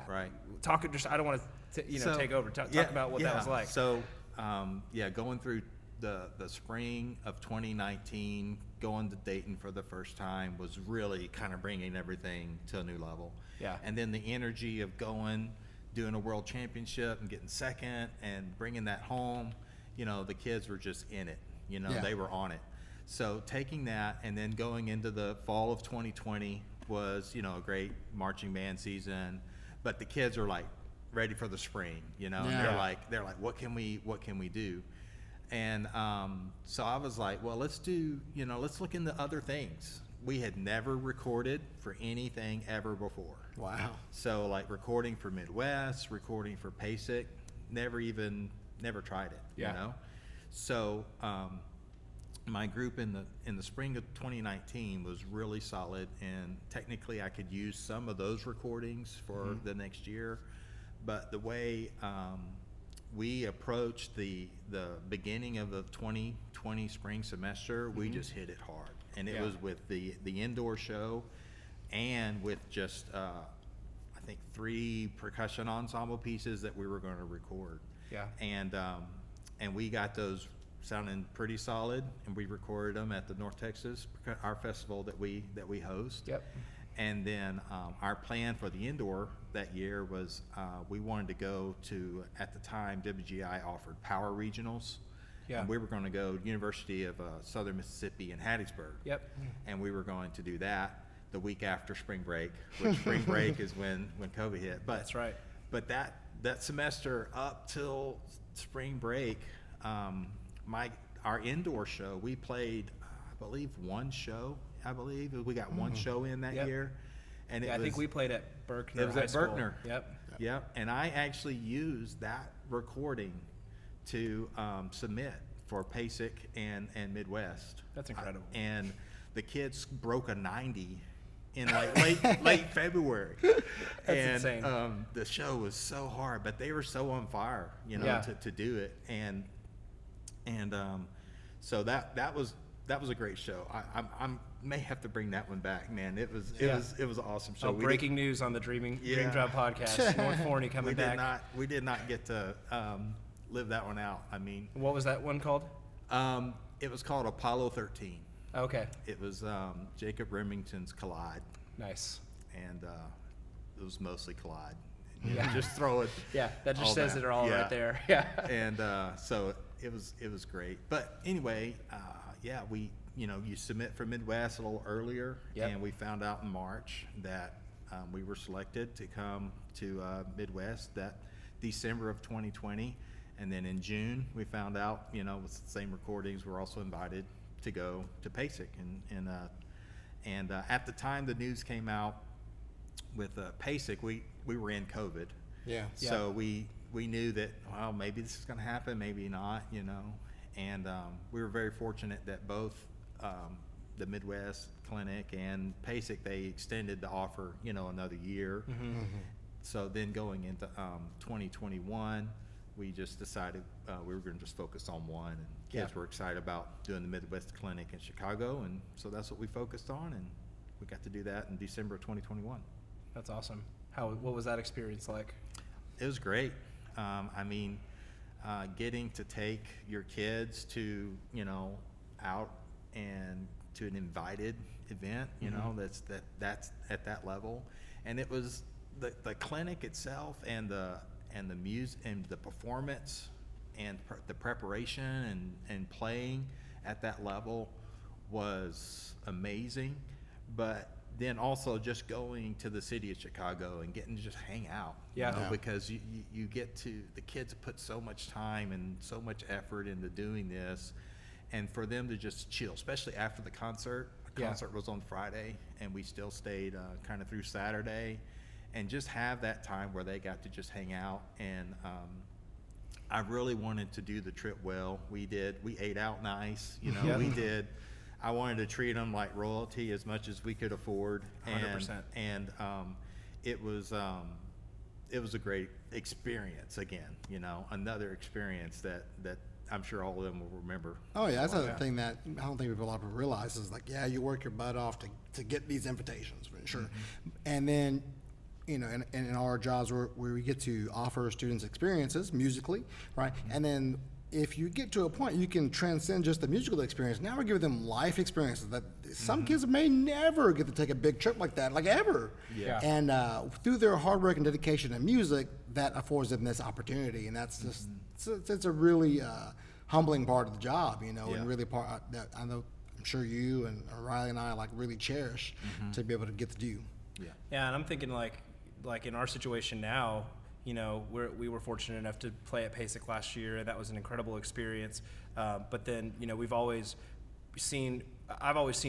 Right. Talk. Just I don't want to take over. Talk about what that was like. So going through the spring of 2019, going to Dayton for the first time was really kind of bringing everything to a new level. Yeah. And then the energy of doing a world championship and getting second and bringing that home, the kids were just in it, they were on it. So taking that and then going into the fall of 2020 was, a great marching band season, but the kids are like ready for the spring, and they're like, what can we do? And so I was like, well, let's look into other things. We had never recorded for anything ever before. Wow. So like recording for Midwest, recording for PASIC, never tried it, So my group in the spring of 2019 was really solid, and technically I could use some of those recordings for the next year. But the way we approached the beginning of the 2020 spring semester, we just hit it hard. And it was with the indoor show and with just, I think 3 percussion ensemble pieces that we were going to record. Yeah. And we got those sounding pretty solid, and we recorded them at the North Texas, our festival that we host. Yep. And then our plan for the indoor that year was we wanted to go to, at the time, WGI offered power regionals. Yeah. And we were going to go University of Southern Mississippi in Hattiesburg. Yep. And we were going to do that the week after spring break, which spring break is when COVID hit. But that's right. But that semester up till spring break, our indoor show, we played, I believe, one show. We got one show in that year. And I think we played at Berkner. It was High at School. Berkner. Yep. And I actually used that recording to submit for PASIC and Midwest. That's incredible. And the kids broke a 90 in like late February. That's insane. The show was so hard, but they were so on fire, to do it. And so that was a great show. I may have to bring that one back, man. It was an awesome show. Breaking news on the Dream Job podcast. North Forney coming back. We did not get to live that one out. I mean, what was that one called? It was called Apollo 13. Okay. It was Jacob Remington's Collide. Nice. And it was mostly Collide. Yeah. Just throw it. Yeah, that just says it all right there. Yeah. And so it was great. But anyway, you submit for Midwest a little earlier, and we found out in March that we were selected to come to Midwest that December of 2020. And then in June, we found out, with the same recordings, we're also invited to go to PASIC. And at the time the news came out with PASIC, we were in COVID. Yeah. So we knew that, well, maybe this is going to happen, maybe not, And we were very fortunate that both the Midwest Clinic and PASIC, they extended the offer, another year. So then going into 2021, we just decided we were going to just focus on one, and kids were excited about doing the Midwest Clinic in Chicago, and so that's what we focused on, and we got to do that in December of 2021. That's awesome. What was that experience like? It was great. Getting to take your kids to, out and to an invited event, you know, that's at that level. And it was the clinic itself and the music and the performance and the preparation and playing at that level was amazing. But then also just going to the city of Chicago and getting to just hang out, Yeah. you know, because you get to, the kids put so much time and so much effort into doing this, and for them to just chill, especially after the concert. The concert was on Friday, and we still stayed kind of through Saturday, and just have that time where they got to just hang out. And I really wanted to do the trip well. We ate out nice, you know. We did. I wanted to treat them like royalty as much as we could afford. 100%. And it was a great experience again, you know, another experience that I'm sure all of them will remember. Oh yeah, that's the thing that I don't think a lot of people realize is, like, yeah, you work your butt off to get these invitations, for sure. And then, you know, in our jobs where we get to offer students experiences musically, right? And then if you get to a point, you can transcend just the musical experience. Now we're giving them life experiences that some kids may never get to take a big trip like that, like ever. Yeah. And through their hard work and dedication to music, that affords them this opportunity. And that's just, it's a really humbling part of the job, you know, and really part that I know, I'm sure you and Riley and I like really cherish to be able to get to do. Yeah, and I'm thinking like in our situation now, you know, we were fortunate enough to play at PASIC last year, and that was an incredible experience. But then, you know, I've always seen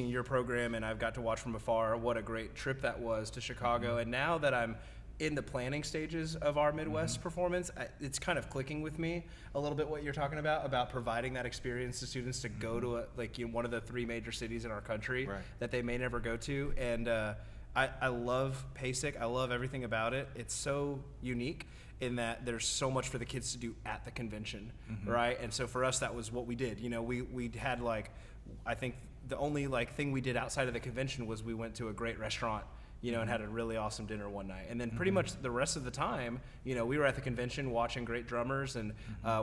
your program, and I've got to watch from afar what a great trip that was to Chicago. And now that I'm in the planning stages of our Midwest performance, it's kind of clicking with me a little bit what you're talking about providing that experience to students to go to one of the 3 major cities in our country that they may never go to. And I love PASIC. I love everything about it. It's so unique in that there's so much for the kids to do at the convention, right? And so for us, that was what we did. You know, we had I think the only thing we did outside of the convention was we went to a great restaurant, you know, and had a really awesome dinner one night. And then pretty much the rest of the time, you know, we were at the convention watching great drummers, and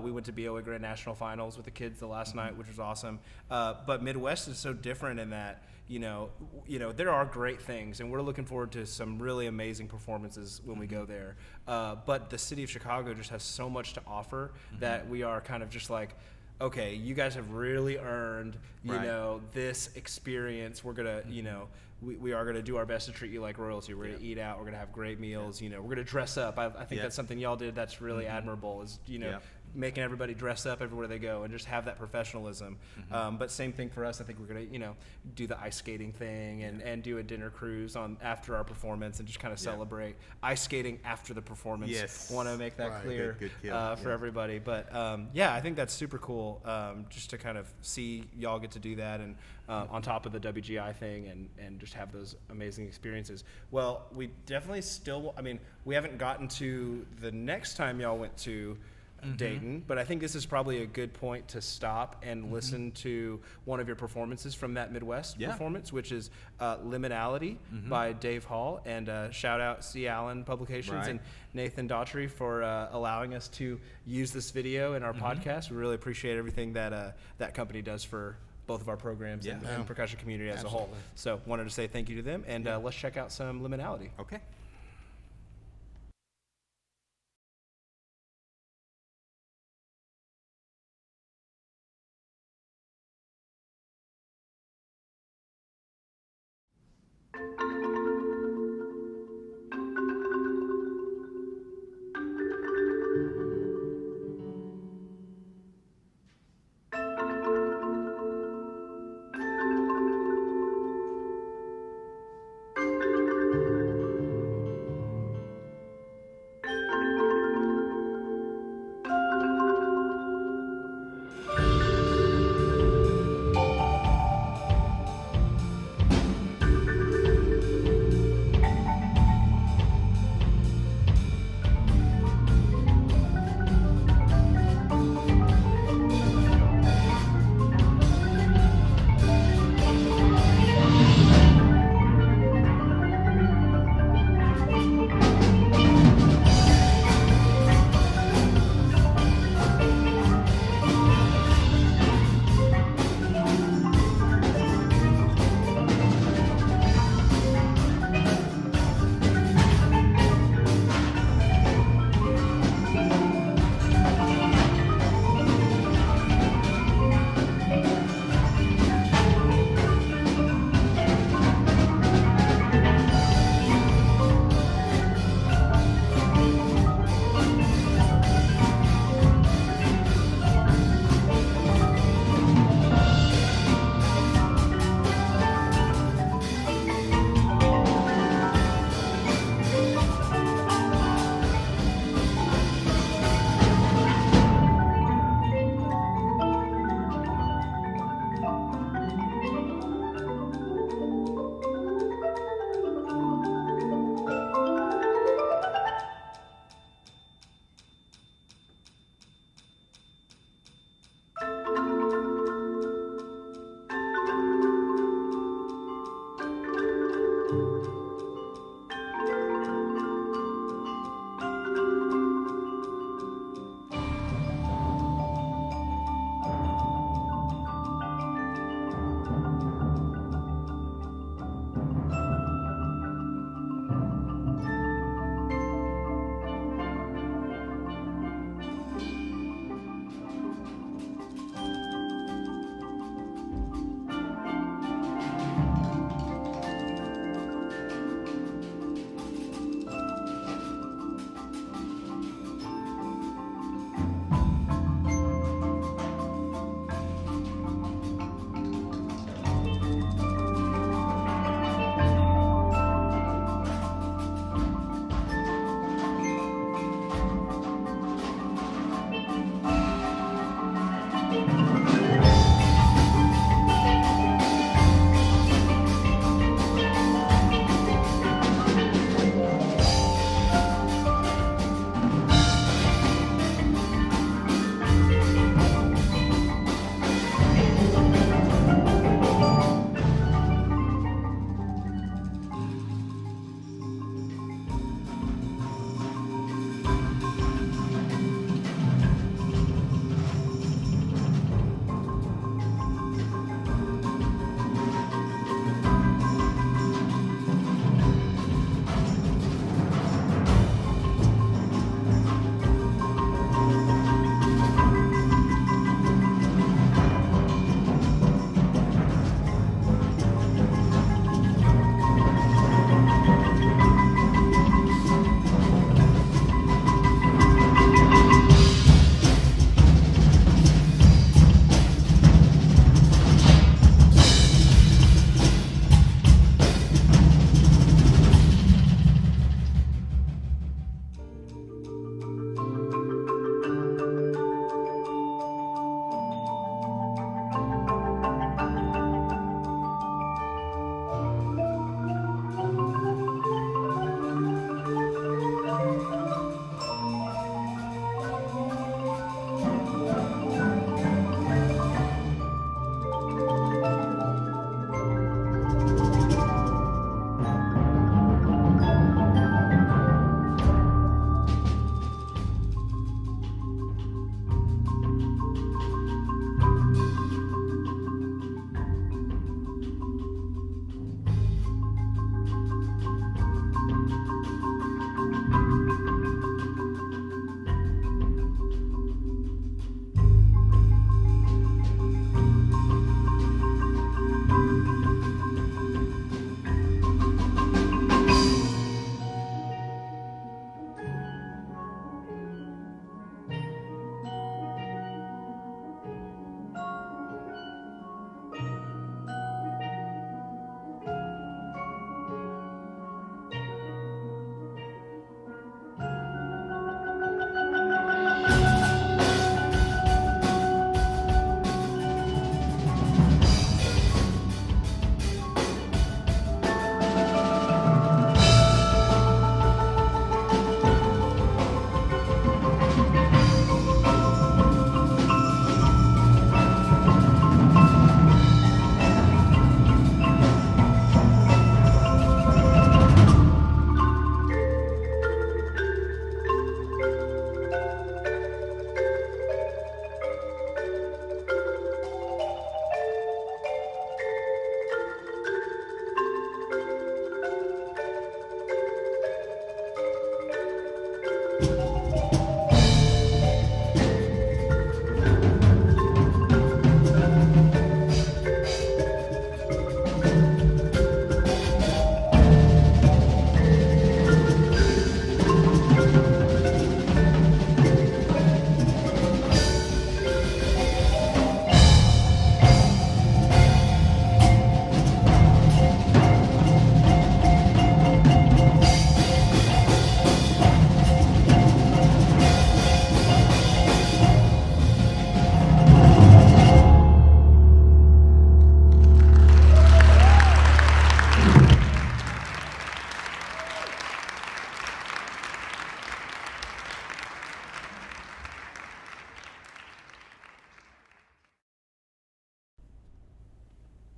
we went to BOA Grand National Finals with the kids the last night, which was awesome. But Midwest is so different in that, you know, there are great things, and we're looking forward to some really amazing performances when we go there. But the city of Chicago just has so much to offer that we are kind of just like, okay, you guys have really earned, you know, this experience. We're gonna, you know, we are gonna do our best to treat you like royalty. We're gonna eat out. We're gonna have great meals. You know, we're gonna dress up. I think that's something y'all did that's really admirable. Is, you know, making everybody dress up everywhere they go and just have that professionalism. But same thing for us. I think we're gonna, you know, do the ice skating thing and do a dinner cruise after our performance and just kind of celebrate ice skating after the performance. Yes. Want to make that clear good for everybody. But yeah, I think that's super cool, just to kind of see y'all get to do that, and on top of the WGI thing, and just have those amazing experiences. Well, we definitely still, I mean, we haven't gotten to the next time y'all went to Dayton, but I think this is probably a good point to stop and listen to one of your performances from that Midwest performance, which is Liminality by Dave Hall. And shout out C. Allen Publications and Nathan Daughtry for allowing us to use this video in our podcast. We really appreciate everything that that company does for both of our programs and percussion community as a whole. So wanted to say thank you to them, and let's check out some Liminality. Okay.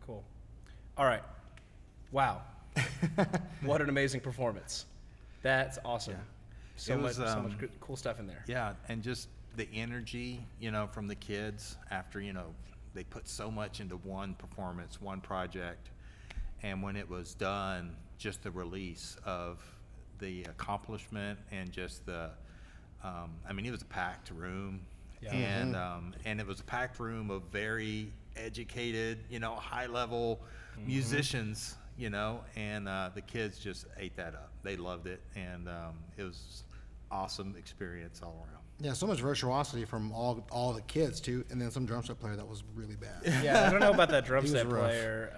Cool. All right. Wow. What an amazing performance. That's awesome. Yeah. So It was, much good, cool stuff in there. Yeah, and just the energy, from the kids after, they put so much into one performance, one project, and when it was done, just the release of the accomplishment and just the, it was a packed room, Yeah. and it was a packed room of very educated, high-level musicians, and the kids just ate that up. They loved it, and it was awesome experience all around. Yeah, so much virtuosity from all the kids too, and then some drum set player that was really bad. Yeah, I don't know about that drum He was set rough. player.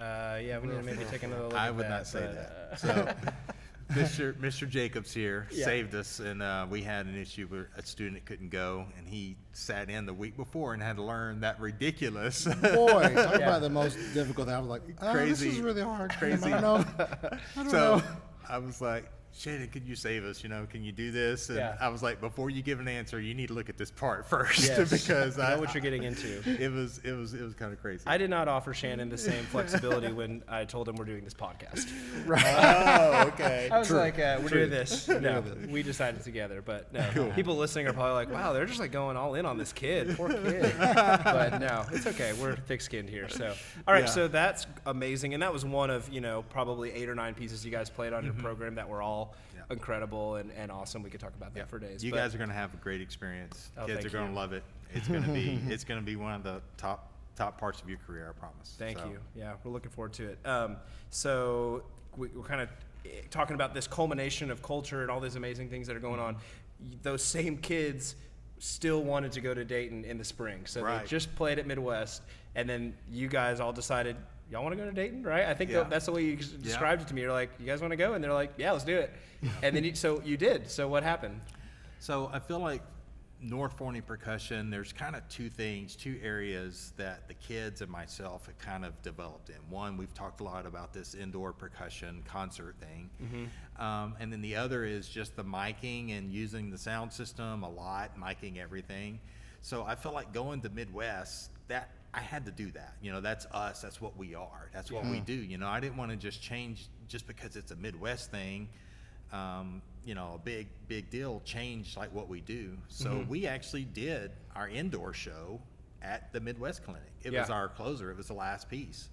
We need to maybe take another look at that. I would not say but, that. So, Mr. Jacobs here Yeah. saved us, and we had an issue where a student couldn't go, and he sat in the week before and had to learn that ridiculous. Boy, talk Yeah. about the most difficult. I was like, this Crazy- is really hard. crazy. I don't know. I don't know. I was like, Shannon, could you save us? Can you do this? And Yeah. I was like, before you give an answer, you need to look at this part first Yes. because I know what you're getting into. It was kind of crazy. I did not offer Shannon the same flexibility when I told him we're doing this podcast. Oh, okay. I was True. like, we're doing this. No, True. we decided together. But no, people listening are probably like, wow, they're just like going all in on this kid. Poor kid. But no, it's okay. We're thick-skinned here. So, all right. Yeah. So that's amazing. And that was one of, probably 8 or 9 pieces you guys played on your program that were all Yeah. incredible and awesome. We could talk about that for days. You But- guys are going to have a great experience. Oh, Kids thank are going to you. love it. It's going to be one of the top parts of your career, I promise. Thank So, you. Yeah, we're looking forward to it. So we're kind of talking about this culmination of culture and all these amazing things that are going on. Those same kids still wanted to go to Dayton in the spring. So Right. they just played at Midwest, and then you guys all decided, y'all want to go to Dayton, right? I think Yeah. that's the way you described it to me. You're like, you guys want to go? And they're like, yeah, let's do it. And then so you did. So what happened? So I feel like North Forney Percussion, there's kind of two areas that the kids and myself have kind of developed in. One, we've talked a lot about this indoor percussion concert thing. And then the other is just the miking and using the sound system a lot, miking everything. So I feel like going to Midwest, that I had to do that. That's us. That's what we are. That's what we do. I didn't want to just change just because it's a Midwest thing. A big deal, change like what we do. So we actually did our indoor show at the Midwest Clinic. It was Yeah. our closer. It was the last piece.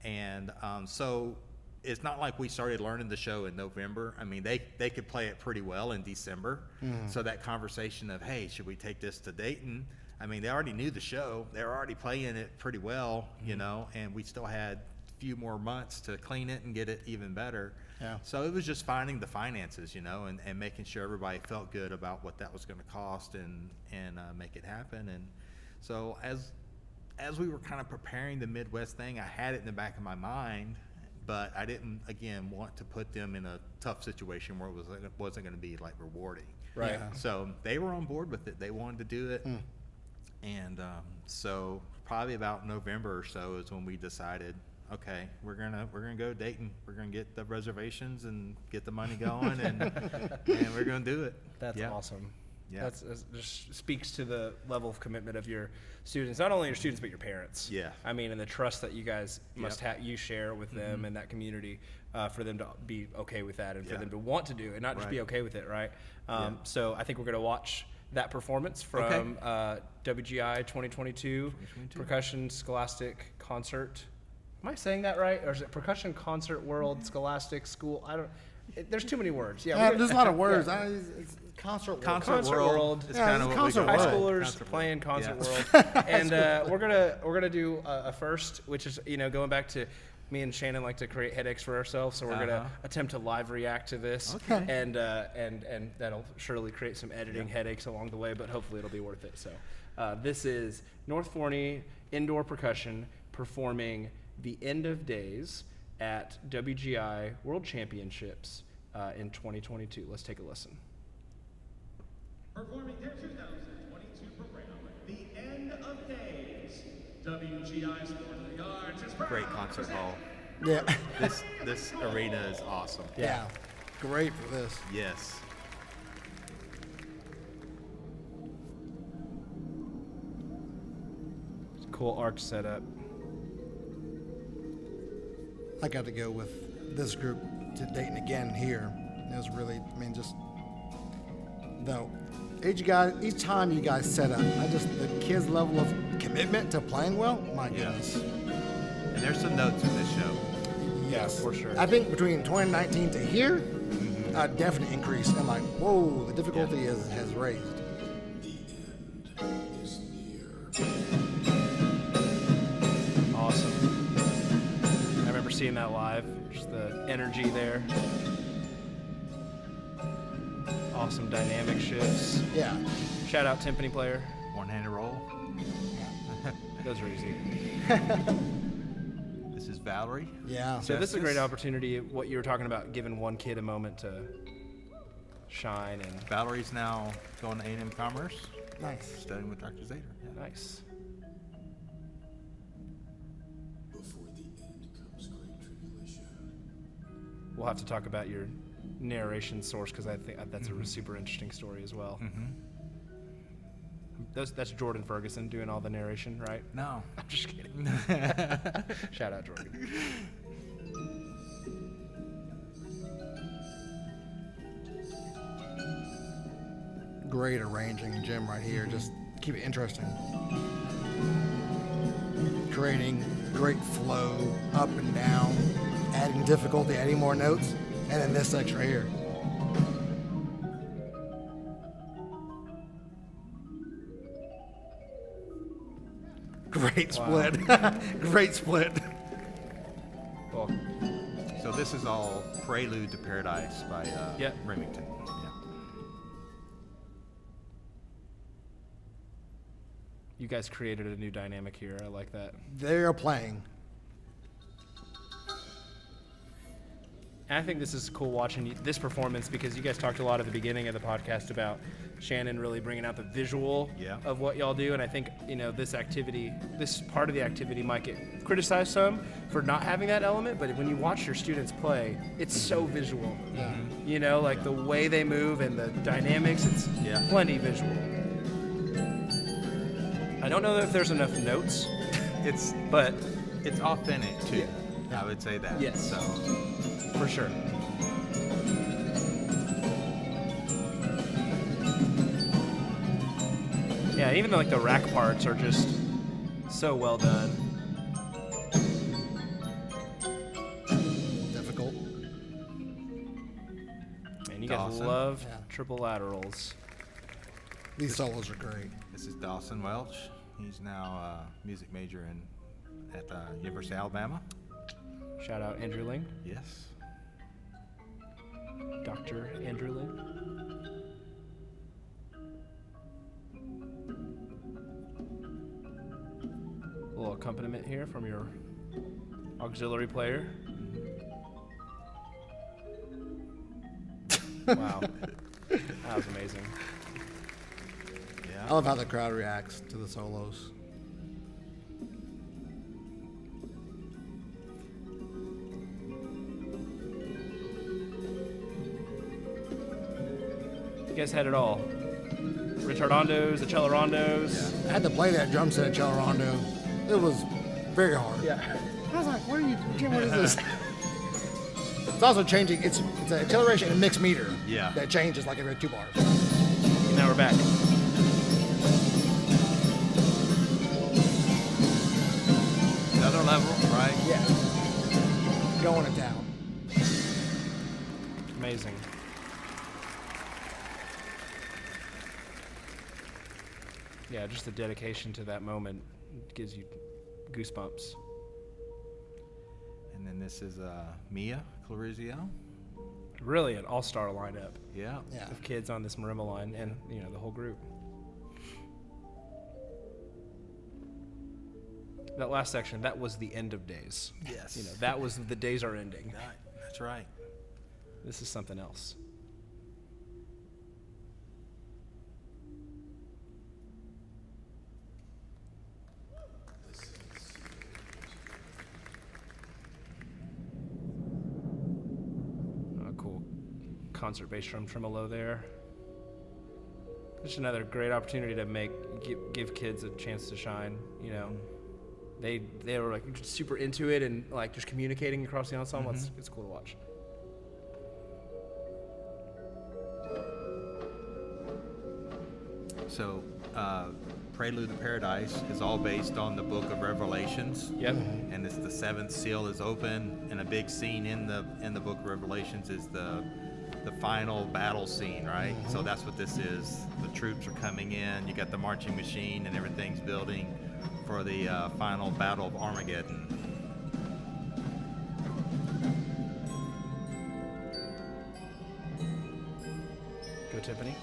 And so it's not like we started learning the show in November. They could play it pretty well in December. So that conversation of, hey, should we take this to Dayton? They already knew the show. They were already playing it pretty well, and we still had a few more months to clean it and get it even better. Yeah. So it was just finding the finances, and making sure everybody felt good about what that was going to cost and make it happen. And so as we were kind of preparing the Midwest thing, I had it in the back of my mind, but I didn't, again, want to put them in a tough situation where it wasn't going to be like rewarding. Right. Yeah. So they were on board with it. They wanted to do it. And so probably about November or so is when we decided, okay, we're gonna go to Dayton. We're gonna get the reservations and get the money going, and we're gonna do it. That's Yeah. awesome. Yeah. That's just speaks to the level of commitment of your students, not only your students but your parents. Yeah. And the trust that you guys must Yep. you share with them and that community for them to be okay with that and for Yeah. them to want to do it, and not just be Right. okay with it, right? Yeah. So I think we're gonna watch that performance from WGI 2022 Percussion Scholastic Concert. Am I saying that right, or is it Percussion Concert World Scholastic School? There's too many words. Yeah, There's a lot of words. Yeah. It's concert world. Concert World. is Yeah, kind it's of what we concert go High world. with. schoolers Concert playing World. Concert Yeah. World, and we're gonna do a first, which is going back to me and Shannon like to create headaches for ourselves, so we're gonna attempt to live react to this, Okay. and that'll surely create some editing headaches along the way, but hopefully it'll be worth it. So this is North Forney Indoor Percussion performing "The End of Days" at WGI World Championships in 2022. Let's take a listen. Performing their 2022 program, The End of Days, WGI Sport of the Arts is proud Great to concert present hall. Yeah. This arena is awesome. Yeah. Great for this. Yes. Cool arch setup. I got to go with this group to Dayton again here. It was really, just though each time you guys set up, the kids' level of commitment to playing well, my goodness. And there's some notes in this show. Yes, for sure. I think between 2019 to here, a definite increase. I'm like, whoa, the difficulty has raised. Awesome. I remember seeing that live. Just the energy there. Awesome dynamic shifts. Yeah. Shout out timpani player. One-handed roll. Those are easy. This is Valerie. Yeah. So this is a great opportunity, what you were talking about, giving one kid a moment to shine. And Valerie's now going to A&M Commerce, Nice. studying with Dr. Zader. Yeah. nice. Before the end comes great tribulation. We'll have to talk about your narration source because I think that's a super interesting story as well. That's Jordan Ferguson doing all the narration, right? No. I'm just kidding. Shout out Jordan. Great arranging gym right here. Just keep it interesting. Creating great flow up and down, adding difficulty, adding more notes, and then this section right here. Great split. Great split. Well, So this is all Prelude to Paradise by Yeah. Remington. Yeah. you guys created a new dynamic here. I like that. They're playing. And I think this is cool watching this performance because you guys talked a lot at the beginning of the podcast about Shannon really bringing out the visual of what y'all do. And I think, this activity, this part of the activity might get criticized some for not having that element. But when you watch your students play, it's so visual. Like the way they move and the dynamics, it's plenty visual. I don't know if there's enough notes, but It's authentic too. I would say that. Yes. So for sure. Yeah, even though the rack parts are just so well done. Difficult. Man, you guys Dawson. love triple laterals. These solos are great. this is Dawson Welch. He's now a music major at the University of Alabama. Shout out Andrew Ling, Yes. Dr. Andrew Ling. A little accompaniment here from your auxiliary player. Wow, that was amazing. I love how the crowd reacts to the solos. You guys had it all. Ritardandos, the Celerondos. I had to play that drum set at Cello Rondo. It was very hard. Yeah. I was like, what are you, Jim, what is this? It's also changing. It's an acceleration and mixed meter. Yeah. That changes like every 2 bars. And now we're back. Another level, right? Yeah. Going it down. Amazing. Yeah, just the dedication to that moment gives you goosebumps. And then this is Mia Clarizio. Really an all-star lineup Yeah. Yeah. of kids on this marimba line and, the whole group. That last section, that was the end of days. Yes. That was the days are ending. Right. That's right. This is something else. Cool concert bass drum tremolo there. Just another great opportunity to give kids a chance to shine, they were like super into it and like just communicating across the ensemble. It's cool to watch. So, Prelude to Paradise is all based on the Book of Revelations. Yep. And it's the seventh seal is open, and a big scene in the Book of Revelations is the final battle scene, right? So that's what this is. The troops are coming in. You got the marching machine, and everything's building for the final battle of Armageddon. Go Tiffany.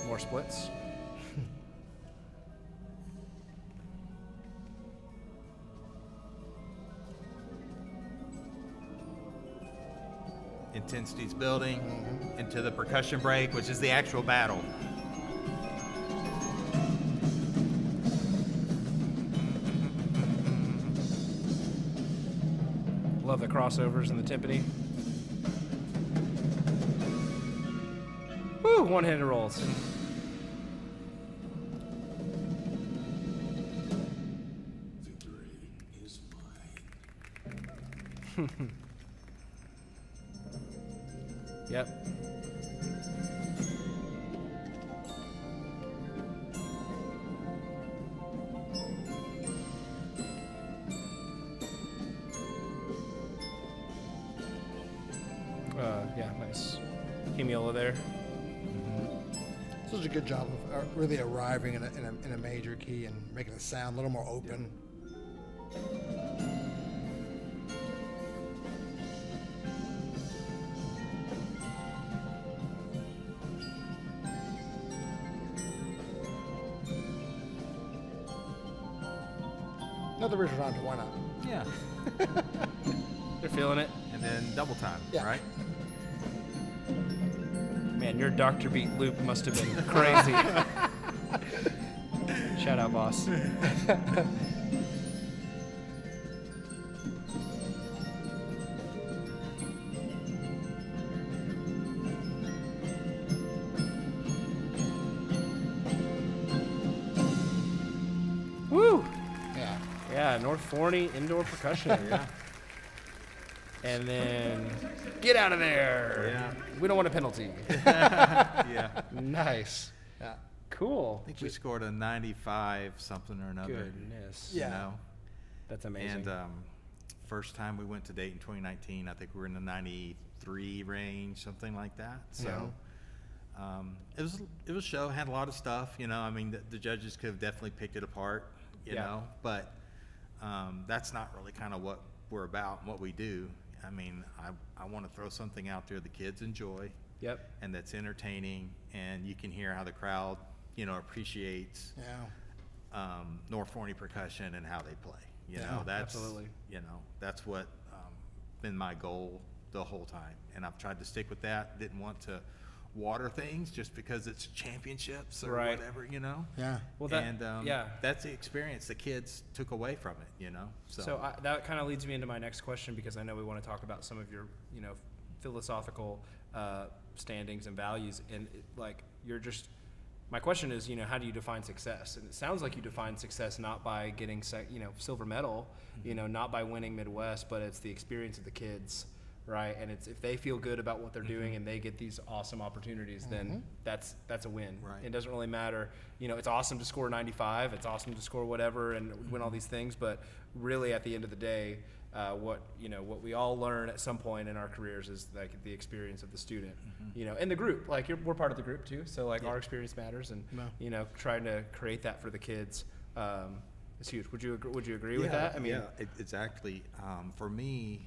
More splits. Intensity's building into the percussion break, which is the actual battle. Love the crossovers and the timpani. Woo, one-handed rolls. Victory is mine. Yep. Yeah, nice. Hemiola there. Such a good job of really arriving in a major key and making it sound a little more open. Another Richard Honda, why not? Yeah. They're feeling it. And then double time, Yeah. right? Man, your Dr. Beat loop must have been crazy. Shout out, boss. Woo! Yeah. Yeah, North Forney indoor percussion. Yeah. And then get out of there. Yeah. We don't want a penalty. Yeah. Nice. Yeah. Cool. I think we scored a 95 something or another. Goodness. You Yeah. know? That's amazing. And first time we went to Dayton 2019, I think we were in the 93 range, something like that. So it was a show, had a lot of stuff, you know. I mean, the judges could have definitely picked it apart, you Yeah. know, but that's not really kind of what we're about and what we do. I mean, I want to throw something out there the kids enjoy Yep. and that's entertaining, and you can hear how the crowd, you know, appreciates Yeah. North Forney Percussion and how they play. You Yeah, know, that's absolutely. You know, that's what been my goal the whole time, and I've tried to stick with that. Didn't want to water things just because it's championships or Right. whatever, you know. Yeah. Well, that, And yeah. that's the experience the kids took away from it, you know. So that kind of leads me into my next question, because I know we want to talk about some of your, you know, philosophical standings and values. And my question is, you know, how do you define success? And it sounds like you define success not by getting, silver medal, you know, not by winning Midwest, but it's the experience of the kids, right? And it's if they feel good about what they're doing and they get these awesome opportunities, then that's a win. Right. It doesn't really matter. You know, it's awesome to score 95. It's awesome to score whatever and win all these things. But really, at the end of the day, what we all learn at some point in our careers is like the experience of the student, you know, and the group. Like we're part of the group too, so like our experience matters, and you know, trying to create that for the kids is huge. Would you agree with that? I mean, exactly. For me,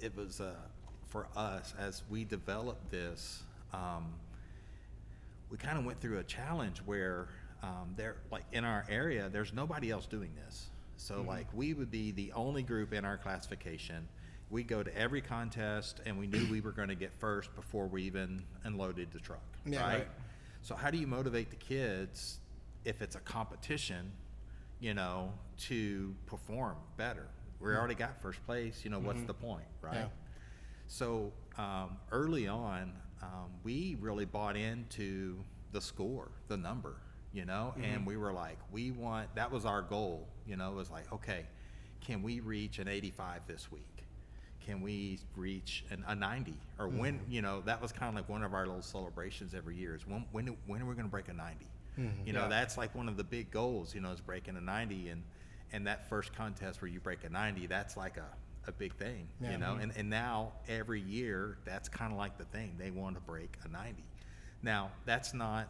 it was for us as we developed this. We kind of went through a challenge where like in our area, there's nobody else doing this. So like we would be the only group in our classification. We go to every contest, and we knew we were going to get first before we even unloaded the truck, Yeah, right? right. So how do you motivate the kids if it's a competition, you know, to perform better? We already got first place, you know, what's the point, right? Yeah. So early on, we really bought into the score, the number. you know, and we were like, that was our goal, you know, it was like, okay, can we reach an 85 this week? Can we reach a 90? Or when, you know, that was kind of like one of our little celebrations every year is when are we going to break a 90? You know, that's like one of the big goals, you know, is breaking a 90. And that first contest where you break a 90, that's like a big thing, you know, and now every year that's kind of like the thing. They want to break a 90. Now, that's not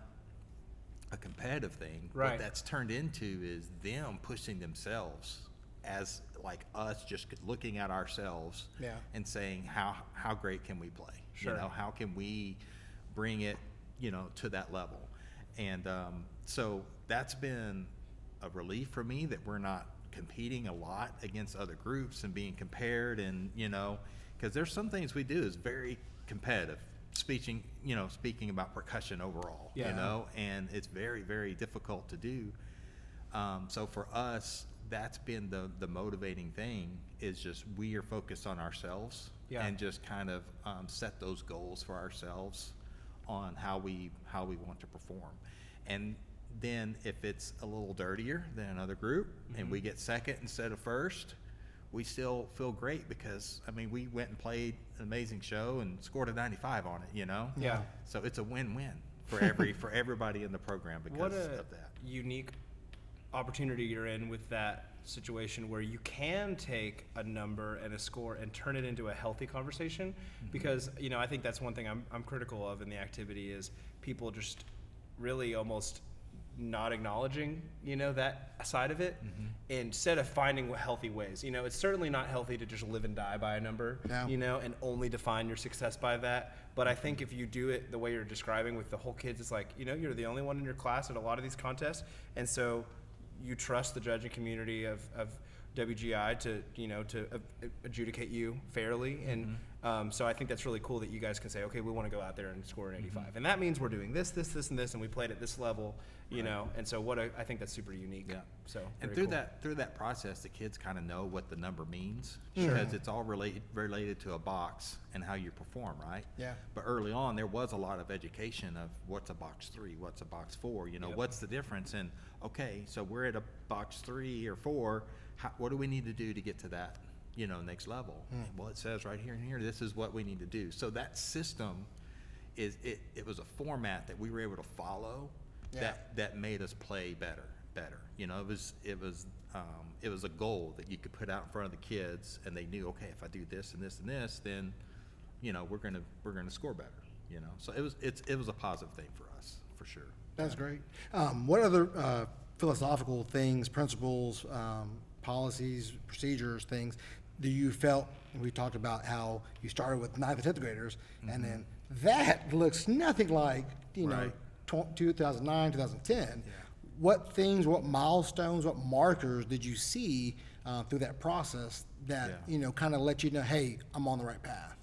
a competitive thing. Right. What that's turned into is them pushing themselves as like us just looking at ourselves and saying how great can we play? Sure. You know, how can we bring it, you know, to that level? And so that's been a relief for me that we're not competing a lot against other groups and being compared, and you know, because there's some things we do is very competitive. Speaking about percussion overall, you know, and it's very, very difficult to do. So for us, that's been the motivating thing is just we are focused on ourselves and just kind of set those goals for ourselves on how we want to perform. And then if it's a little dirtier than another group and we get second instead of first, we still feel great because, I mean, we went and played an amazing show and scored a 95 on it, you know? Yeah. So it's a win-win for for everybody in the program because of that. Unique opportunity you're in with that situation where you can take a number and a score and turn it into a healthy conversation, because, you know, I think that's one thing I'm critical of in the activity is people just really almost not acknowledging, you know, that side of it instead of finding healthy ways. You know, it's certainly not healthy to just live and die by a number, you know, and only define your success by that. But I think if you do it the way you're describing with the whole kids, it's like, you know, you're the only one in your class at a lot of these contests. And so you trust the judging community of WGI to, you know, to adjudicate you fairly. And so I think that's really cool that you guys can say, okay, we want to go out there and score an 85. And that means we're doing this, and this, and we played at this level, you know. And so I think that's super unique. Yeah. So And very through that process, the kids kind of know what the number means Sure. because it's all related to a box and how you perform, right? Yeah. But early on, there was a lot of education of what's a box 3, what's a box 4, you know, what's the difference? And okay, so we're at a box 3 or 4. What do we need to do to get to that, you know, next level? Well, it says right here and here, this is what we need to do. So that system it was a format that we were able to follow that made us play better. You know, it was a goal that you could put out in front of the kids, and they knew, okay, if I do this and this and this, then, you know, we're gonna score better. You know, so it was a positive thing for us for sure. That's great. What other philosophical things, principles, policies, procedures, things do you felt? We talked about how you started with 9th and 10th graders, and then that looks nothing like, you know, 2009, 2010. What things, what milestones, what markers did you see through that process that, you know, kind of let you know, hey, I'm on the right path?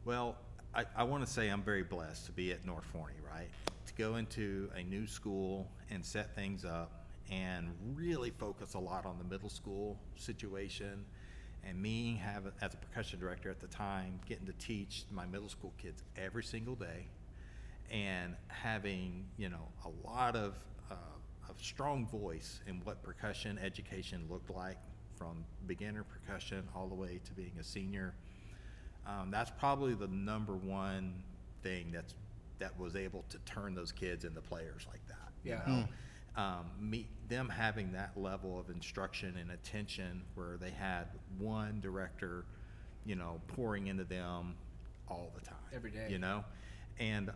Well, I want to say I'm very blessed to be at North Forney, right? To go into a new school and set things up and really focus a lot on the middle school situation, and me as a percussion director at the time, getting to teach my middle school kids every single day, and having, you know, a lot of strong voice in what percussion education looked like from beginner percussion all the way to being a senior. That's probably the number one thing that was able to turn those kids into players like that. You know? Them having that level of instruction and attention where they had one director, you know, pouring into them all the time. Every day. You know? And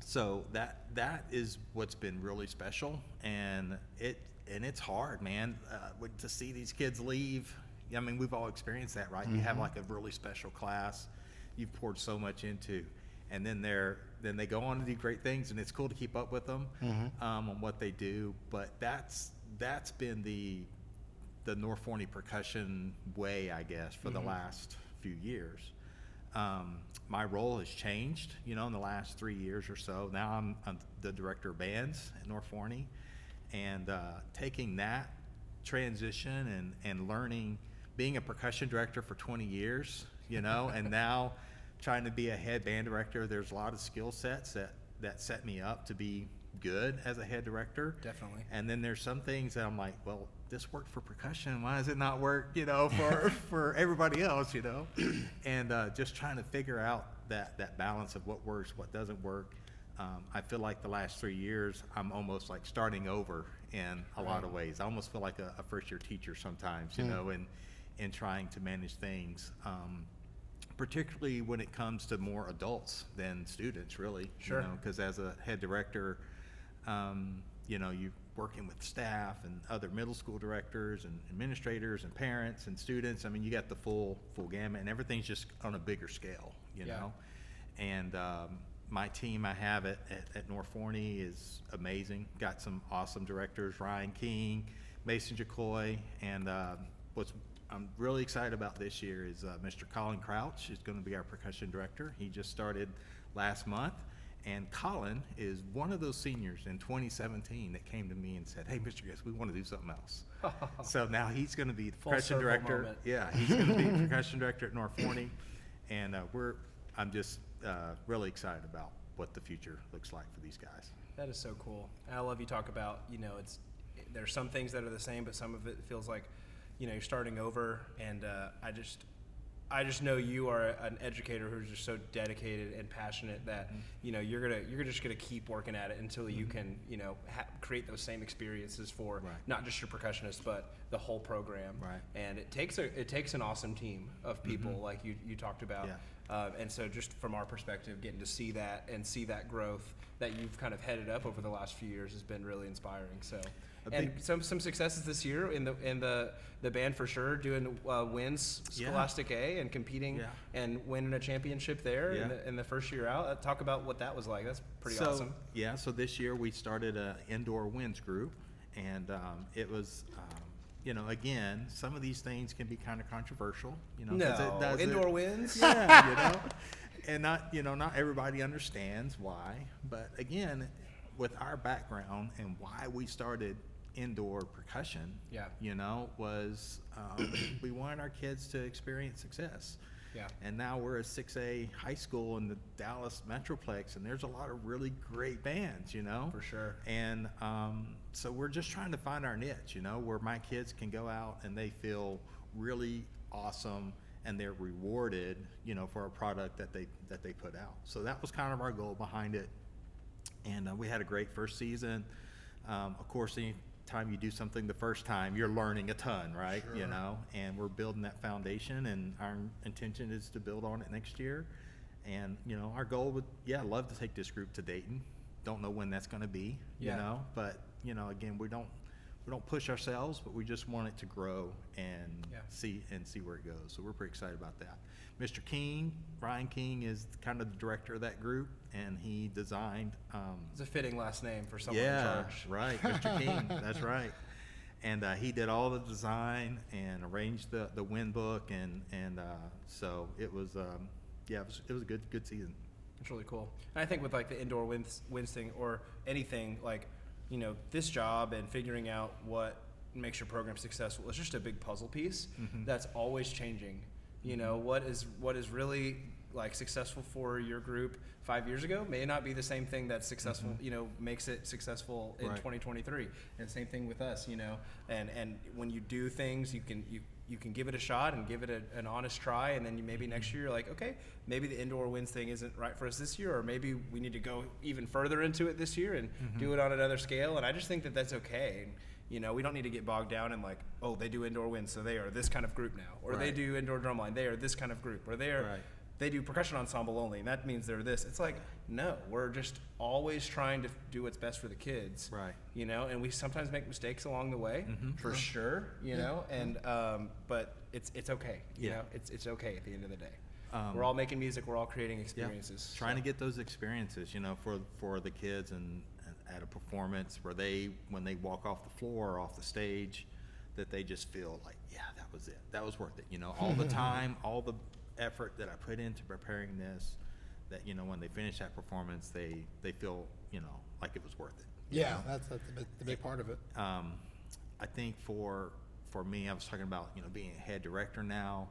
so that is what's been really special, and it's hard, man, to see these kids leave. I mean, we've all experienced that, right? You have like a really special class you've poured so much into, and then they go on to do great things, and it's cool to keep up with them on what they do. But that's been the North Forney percussion way, I guess, for the last few years. My role has changed, you know, in the last 3 years or so. Now I'm the director of bands at North Forney, and taking that transition and learning, being a percussion director for 20 years, you know, and now trying to be a head band director. There's a lot of skill sets that set me up to be good as a head director. Definitely. And then there's some things that I'm like, well, this worked for percussion. Why does it not work, for everybody else, And just trying to figure out that balance of what works, what doesn't work. I feel like the last 3 years, I'm almost like starting over in a lot of ways. I almost feel like a first-year teacher sometimes, in trying to manage things, particularly when it comes to more adults than students, really. Sure. Because as a head director, you're working with staff and other middle school directors and administrators and parents and students. I mean, you got the full gamut, and everything's just on a bigger scale, And my team I have at North Forney is amazing. Got some awesome directors, Ryan King, Mason Jacoy, and what's I'm really excited about this year is Mr. Colin Crouch is going to be our percussion director. He just started last month, and Colin is one of those seniors in 2017 that came to me and said, "Hey, Mr. Guest, we want to do something else." So now he's going to be the percussion director. Moment. Yeah, he's going to be the percussion director at North Forney, and I'm just really excited about what the future looks like for these guys. That is so cool. And I love you talk about, there's some things that are the same, but some of it feels like, you're starting over, and I just know you are an educator who's just so dedicated and passionate that you're just gonna keep working at it until you can create those same experiences for not just your percussionists but the whole program. Right. And it takes an awesome team of people like you talked about. Yeah. And so just from our perspective, getting to see that and see that growth that you've kind of headed up over the last few years has been really inspiring. So. And some successes this year in the band for sure, doing wins Scholastic A and competing and winning a championship there in the first year out. Talk about what that was like. That's pretty awesome. Yeah, so this year we started an indoor winds group, and it was, again, some of these things can be kind of controversial. Indoor winds. Yeah, and not everybody understands why, but again, with our background and why we started indoor percussion, was we wanted our kids to experience success. Yeah. And now we're a 6A high school in the Dallas Metroplex, and there's a lot of really great bands, For sure. And so we're just trying to find our niche, where my kids can go out and they feel really awesome and they're rewarded, for a product that they put out. So that was kind of our goal behind it. And we had a great first season. Of course, anytime you do something the first time, you're learning a ton, right? Sure. And we're building that foundation, and our intention is to build on it next year. And, our goal would, love to take this group to Dayton. Don't know when that's going to be, but, again, we don't push ourselves, but we just want it to grow and see where it goes. So we're pretty excited about that. Mr. King, Ryan King, is kind of the director of that group, and he designed. It's a fitting last name for someone in charge. Right, Mr. King. That's right. And he did all the design and arranged the wind book, and so it was it was a good season. It's really cool. And I think with like the indoor winds thing or anything like, this job and figuring out what makes your program successful is just a big puzzle piece that's always changing. What is really like successful for your group 5 years ago may not be the same thing that's successful, makes it successful in 2023. And same thing with us, and when you do things, you can give it a shot and give it an honest try, and then maybe next year you're like, okay, maybe the indoor winds thing isn't right for us this year, or maybe we need to go even further into it this year and do it on another scale. And I just think that that's okay. And, we don't need to get bogged down in like, oh, they do indoor winds, so they are this kind of group now, or they do indoor drumline, they are this kind of group, or they do percussion ensemble only, and that means they're this. It's like, no, we're just always trying to do what's best for the kids. Right. And we sometimes make mistakes along the way, for sure, and but it's okay. It's okay at the end of the day. We're all making music, we're all creating experiences. Trying to get those experiences, for the kids and at a performance where when they walk off the floor or off the stage, that they just feel like, that was it. That was worth it. All the time, all the effort that I put into preparing this, that when they finish that performance, they feel like it was worth it. Yeah, that's the big part of it. I think for me, I was talking about being a head director now.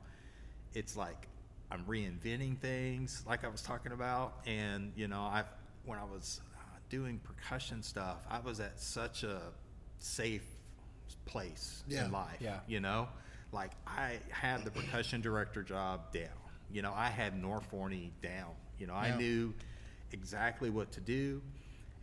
It's like I'm reinventing things, like I was talking about, and when I was doing percussion stuff, I was at such a safe place in life. Yeah. You know, like I had the percussion director job down. You know, I had North Forney down. You know, I knew exactly what to do,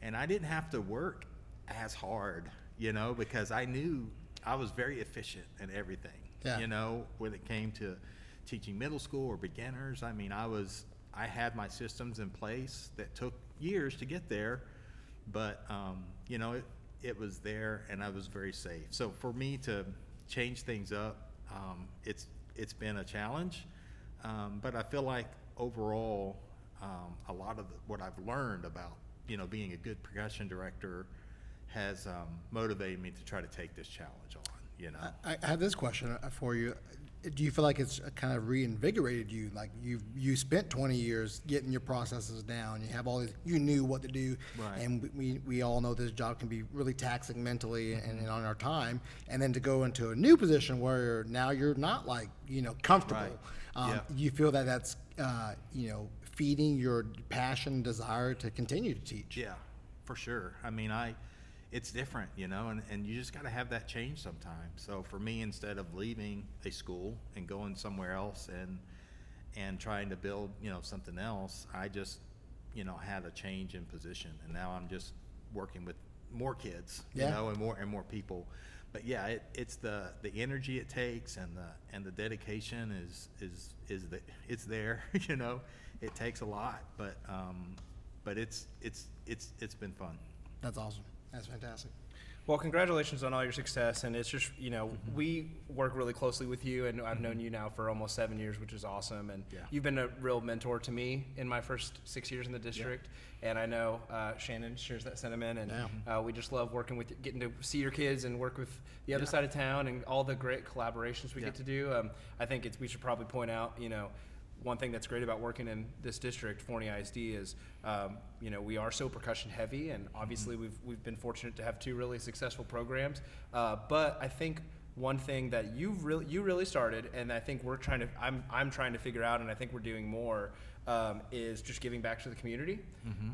and I didn't have to work as hard, you know, because I knew I was very efficient in everything. Yeah. You know, when it came to teaching middle school or beginners, I mean, I had my systems in place that took years to get there, but you know, it was there, and I was very safe. So for me to change things up, it's been a challenge, but I feel like overall, a lot of what I've learned about, you know, being a good percussion director has motivated me to try to take this challenge on. You know, I have this question for you. Do you feel like it's kind of reinvigorated you? Like you spent 20 years getting your processes down. You have all these. You knew what to do, Right. And we all know this job can be really taxing mentally and on our time. And then to go into a new position where now you're not like comfortable. Right. Yeah. You feel that that's feeding your passion, desire to continue to teach. Yeah, for sure. I mean, it's different, you know, and you just got to have that change sometimes. So for me, instead of leaving a school and going somewhere else and trying to build, something else, I just, had a change in position, and now I'm just working with more kids, Yeah. and more people. But yeah, it's the energy it takes and the dedication it's there, It takes a lot, but it's been fun. That's awesome. That's fantastic. Well, congratulations on all your success, and it's just, we work really closely with you, and I've known you now for almost 7 years, which is awesome, and Yeah. you've been a real mentor to me in my first 6 years in the district, and I know Shannon shares that sentiment, and we just love working with, getting to see your kids and work with the other side of town, and all the great collaborations we get to do. I think we should probably point out, one thing that's great about working in this district, Forney ISD, is we are so percussion heavy, and obviously we've been fortunate to have 2 really successful programs. But I think one thing that you really started, and I think I'm trying to figure out, and I think we're doing more, is just giving back to the community.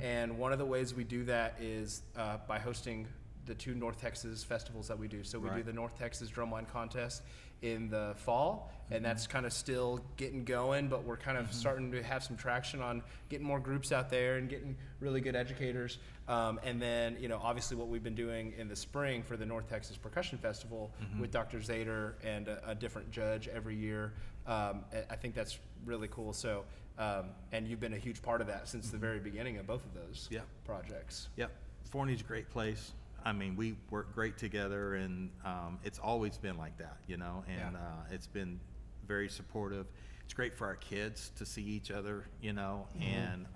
And one of the ways we do that is by hosting the 2 North Texas festivals that we do. So we do the North Texas Drumline Contest in the fall, and that's kind of still getting going, but we're kind of starting to have some traction on getting more groups out there and getting really good educators. And then, obviously what we've been doing in the spring for the North Texas Percussion Festival with Dr. Zader and a different judge every year. I think that's really cool. So, and you've been a huge part of that since the very beginning of both of those projects. Yep. Forney's a great place. I mean, we work great together, and it's always been like that, and it's been very supportive. It's great for our kids to see each other, and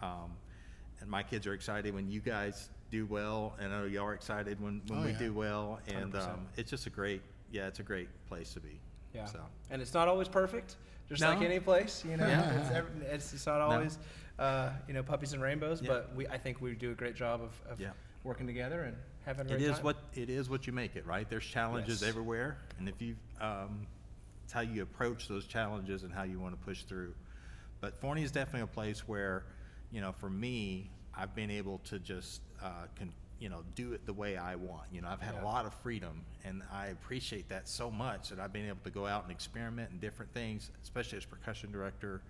my kids are excited when you guys do well, and I know y'all are excited when we do well, and 100%. it's just it's a great place to be. Yeah. So. And it's not always perfect, just No. like any place, Yeah. It's not always, puppies and rainbows, but I think we do a great job of working together and having a great time. It is what you make it, right? There's challenges Yes. everywhere, and if you it's how you approach those challenges and how you want to push through. But Forney is definitely a place where, for me, I've been able to just do it the way I want. I've had a lot of freedom, and I appreciate that so much that I've been able to go out and experiment in different things, especially as percussion director,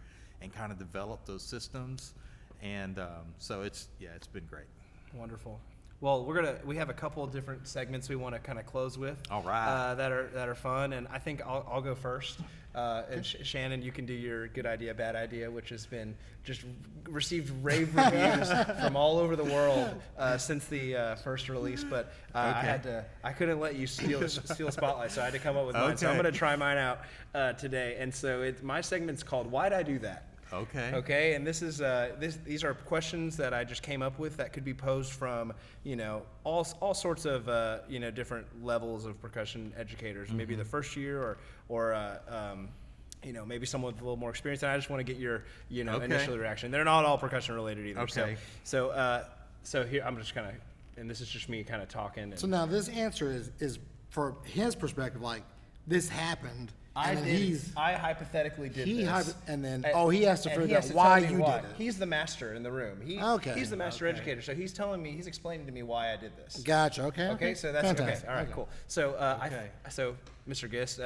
and kind of develop those systems. And so it's been great. Wonderful. Well, we have a couple of different segments we want to kind of close with. All right. That are fun, and I think I'll go first. And Shannon, you can do your good idea, bad idea, which has been just received rave reviews from all over the world since the first release. But I couldn't let you steal the spotlight, so I had to come up with mine. So I'm going to try mine out today. And so my segment's called "Why'd I Do That?" Okay, and this is these are questions that I just came up with that could be posed from all sorts of different levels of percussion educators. Maybe the first year or maybe someone with a little more experience. And I just want to get your initial reaction. They're not all percussion related either. Okay. So here I'm just kind of, and this is just me kind of talking. So now this answer is for his perspective, like this happened, I then did. I hypothetically did this. And then, And- he has to and figure out has to why tell me you why. did it. He's the master in the room. Okay. He's the master educator, so he's telling me, he's explaining to me why I did this. Gotcha. Okay. Okay, so that's Fantastic. okay. All right, cool. So, Okay. so Mr. Gist,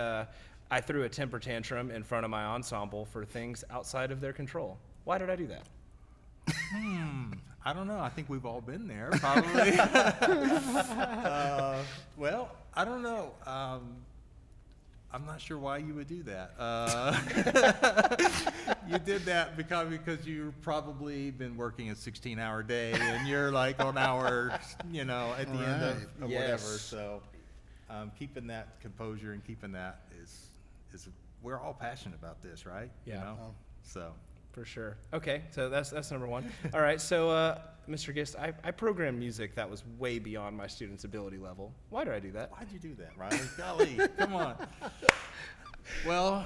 I threw a temper tantrum in front of my ensemble for things outside of their control. Why did I do that? I don't know. I think we've all been there, probably. Well, I don't know. I'm not sure why you would do that. You did that because you've probably been working a 16-hour day, and you're like on hour, at the end of whatever. Yes. So, keeping that composure and keeping that is we're all passionate about this, right? Yeah. So. For sure. Okay, so that's number one. All right, so Mr. Gist, I program music that was way beyond my students' ability level. Why did I do that? Why'd you do that, Riley? Golly, come on. Well,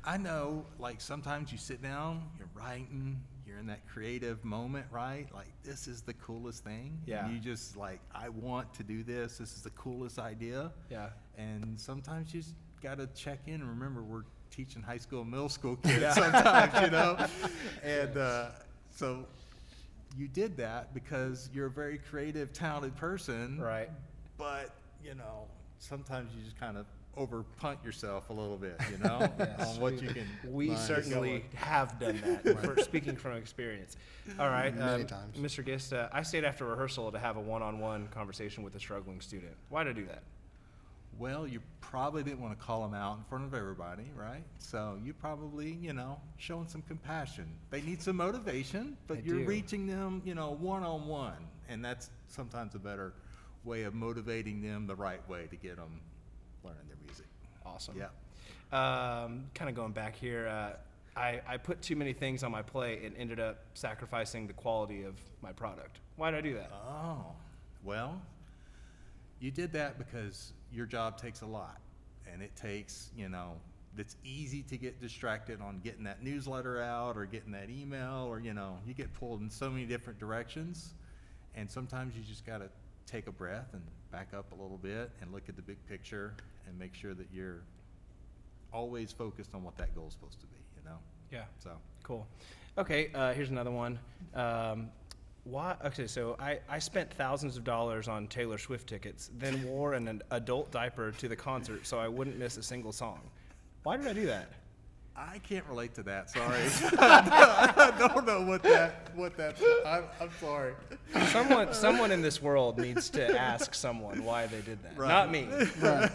I know, like, sometimes you sit down, you're writing, you're in that creative moment, right? Like, this is the coolest thing. Yeah. And you just, like, I want to do this. This is the coolest idea. Yeah. And sometimes you just got to check in and remember we're teaching high school and middle school kids sometimes, And so you did that because you're a very creative, talented person. Right. But, sometimes you just kind of over-punt yourself a little bit, on what you can. We certainly have done that, for speaking from experience. All right, Many times. Mr. Gist, I stayed after rehearsal to have a one-on-one conversation with a struggling student. Why did I do that? Well, you probably didn't want to call them out in front of everybody, right? So you probably, showing some compassion. They need some motivation, but you're do. reaching them, one-on-one. And that's sometimes a better way of motivating them the right way to get them learning their music. Awesome. Yeah. Kind of going back here, I put too many things on my plate and ended up sacrificing the quality of my product. Why did I do that? Oh, well, you did that because your job takes a lot, and it takes, it's easy to get distracted on getting that newsletter out or getting that email, or, you get pulled in so many different directions, and sometimes you just got to take a breath and back up a little bit and look at the big picture and make sure that you're always focused on what that goal is supposed to be, Yeah. So. Cool. Okay, here's another one. Why? Okay, so I spent thousands of dollars on Taylor Swift tickets, then wore an adult diaper to the concert so I wouldn't miss a single song. Why did I do that? I can't relate to that. Sorry. I don't know what that's. I'm sorry. Someone in this world needs to ask someone why they did that. Right. Not me.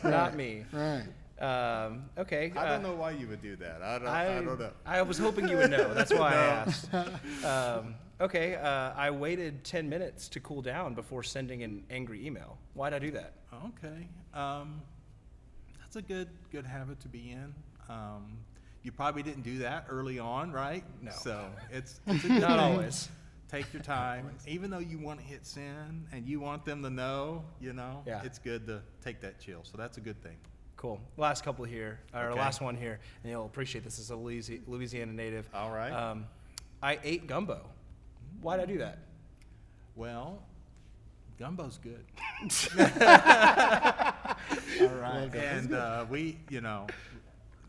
Not me. Right. Okay. I don't know why you would do that. I don't know. I was hoping you would know. That's why I asked. Okay. I waited 10 minutes to cool down before sending an angry email. Why'd I do that? Okay. That's a good habit to be in. You probably didn't do that early on, right? No. So it's a good Not thing. always. Take your time. Even though you want to hit send and you want them to know, Yeah. it's good to take that chill. So that's a good thing. Cool. Last couple here, or Okay. last one here, and you'll appreciate this as a Louisiana native. All right. I ate gumbo. Why'd I do that? Well, gumbo's good. All right. And we,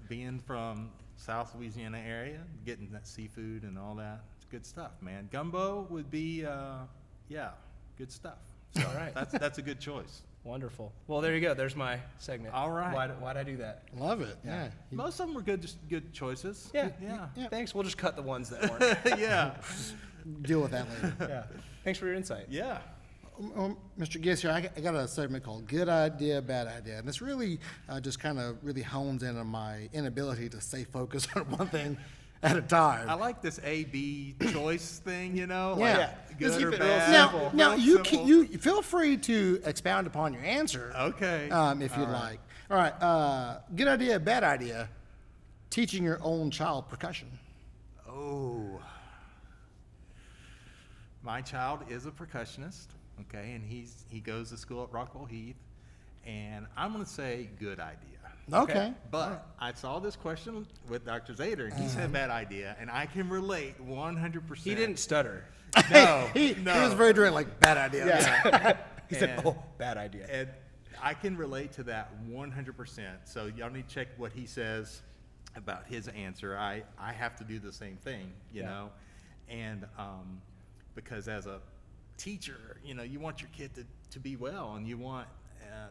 being from South Louisiana area, getting that seafood and all that, it's good stuff, man. Gumbo would be, good stuff. So All right. that's a good choice. Wonderful. Well, there you go. There's my segment. All right. Why'd I do that? Love it. Yeah. Most of them were good choices. Yeah. Yeah. Thanks. We'll just cut the ones that weren't. Yeah. Deal with that later. Yeah. Thanks for your insight. Yeah. Mr. Giss here, I got a segment called Good Idea, Bad Idea. And this really just kind of really hones in on my inability to stay focused on one thing at a time. I like this A/B choice thing, Yeah. like good Just or keep it real bad. simple. Now Real you simple. you feel free to expound upon your answer. Okay. If you'd like. All right. Good idea, bad idea. Teaching your own child percussion. Oh. My child is a percussionist, okay, and he goes to school at Rockwall-Heath, and I'm going to say good idea. Okay. But I saw this question with Dr. Zader, and he said bad idea, and I can relate 100%. He didn't stutter. No, He no. was very direct, like bad idea. He said, And- "Oh, bad idea." And I can relate to that 100%. So y'all need to check what he says about his answer. I have to do the same thing, you know, and because as a teacher, you know, you want your kid to be well and you want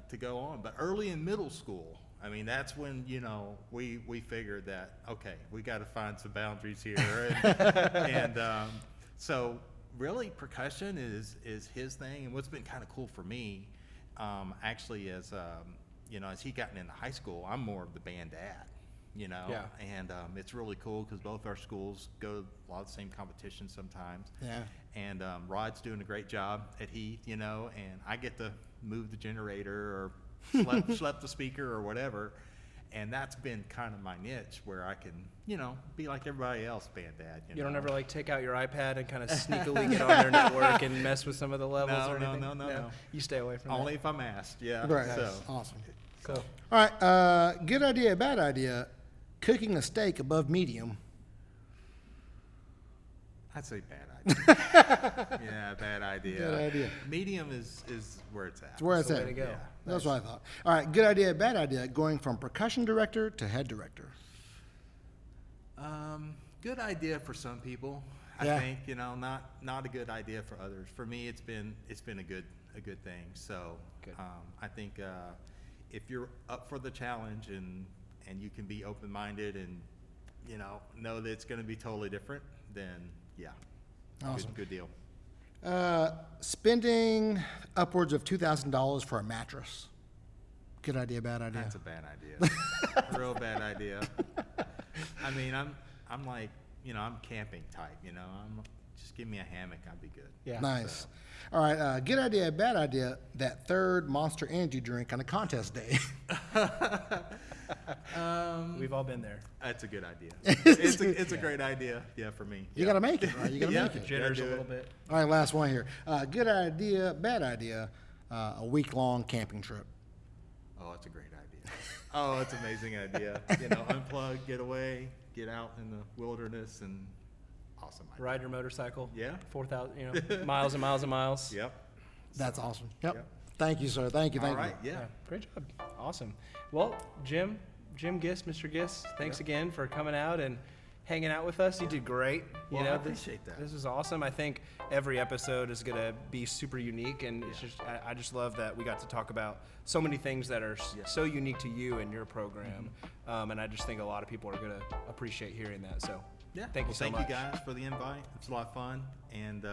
to go on. But early in middle school, I mean, that's when, you know, we figured that, okay, we got to find some boundaries here. And so really percussion is his thing. And what's been kind of cool for me, actually, as, you know, as he gotten into high school, I'm more of the band dad, you know. Yeah. And it's really cool because both our schools go to a lot of the same competitions sometimes. Yeah. And Rod's doing a great job at Heath, you know, and I get to move the generator or schlep the speaker or whatever. And that's been kind of my niche where I can, you know, be like everybody else, band dad. You don't ever like take out your iPad and kind of sneakily get on their network and mess with some of the levels or anything? No. You stay away from Only if I'm asked, yeah. Right. So, Awesome. Cool. All right. Good idea, bad idea. Cooking a steak above medium. I'd say bad idea. Yeah, bad idea. Good idea. Medium is where it's at. It's where it's the way at. to go. Yeah. That's what I thought. All right. Good idea, bad idea. Going from percussion director to head director. Good idea for some people. Yeah. I think, you know, not a good idea for others. For me, it's been a good thing. So Good. I think if you're up for the challenge and you can be open-minded and, you know that it's going to be totally different, then yeah, Awesome. good deal. Spending upwards of $2,000 for a mattress. Good idea, bad idea. That's a bad idea. Real bad idea. I mean, I'm like, you know, I'm camping type, you know. Just give me a hammock, I'd be good. Yeah. Nice. All right. Good idea, bad idea. That third Monster Energy drink on a contest day. We've all been there. That's a good idea. It's a great idea, yeah, for me. You got to make it, right? You got to Yeah. make it. Jitters a do little it. bit. All right, last one here. Good idea, bad idea. A week-long camping trip. Oh, that's a great idea. Oh, it's an amazing idea. You know, unplug, get away, get out in the wilderness, and awesome idea. Ride your motorcycle. Yeah. 4,000, you know, miles and miles and miles. Yep. That's awesome. Yep. Yep. Thank you, sir. Thank you. All Thank right, you. yeah. Great job. Awesome. Well, Jim Giss, Mr. Giss, thanks again for coming out and hanging out with us. You did great. You Well, know, I appreciate that. This is awesome. I think every episode is going to be super unique, and it's just I just love that we got to talk about so many things that are so unique to you and your program. And I just think a lot of people are going to appreciate hearing that. So Yeah. thank you so much. Thank you guys for the invite. It's a lot of fun, and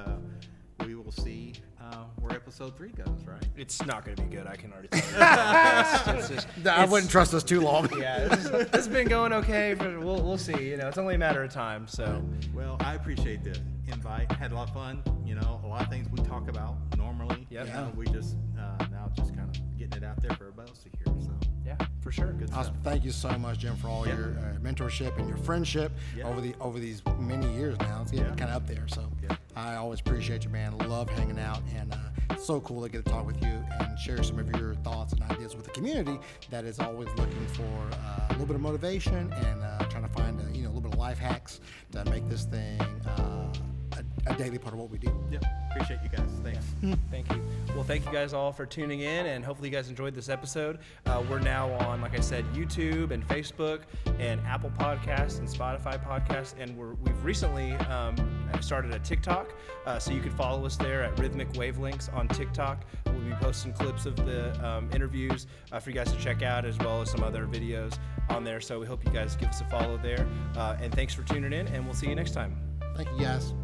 we will see where episode 3 goes, right? It's not going to be good. I can already tell you. I wouldn't trust us too long. Yeah, this has been going okay. But we'll see. You know, it's only a matter of time. So Well, I appreciate the invite. Had a lot of fun. You know, a lot of things we talk about normally. Yep. You know, we just now just kind of getting it out there for everybody else to hear. So yeah, for sure. good Awesome. stuff. Thank you so much, Jim, for all Yeah. your mentorship and your friendship Yeah. over these many years now. It's getting Yeah. kind of up there. So Yeah. I always appreciate you, man. Love hanging out, and it's so cool to get to talk with you and share some of your thoughts and ideas with the community that is always looking for a little bit of motivation and trying to find a little bit of life hacks to make this thing a daily part of what we do. Yep. Appreciate you guys. Thanks. Thank you. Well, thank you guys all for tuning in, and hopefully you guys enjoyed this episode. We're now on, like I said, YouTube and Facebook and Apple Podcasts and Spotify Podcasts, and we've recently started a TikTok, so you can follow us there at Rhythmic Wavelengths on TikTok. We'll be posting clips of the interviews for you guys to check out, as well as some other videos on there. So we hope you guys give us a follow there, and thanks for tuning in, and we'll see you next time. Thank you, guys.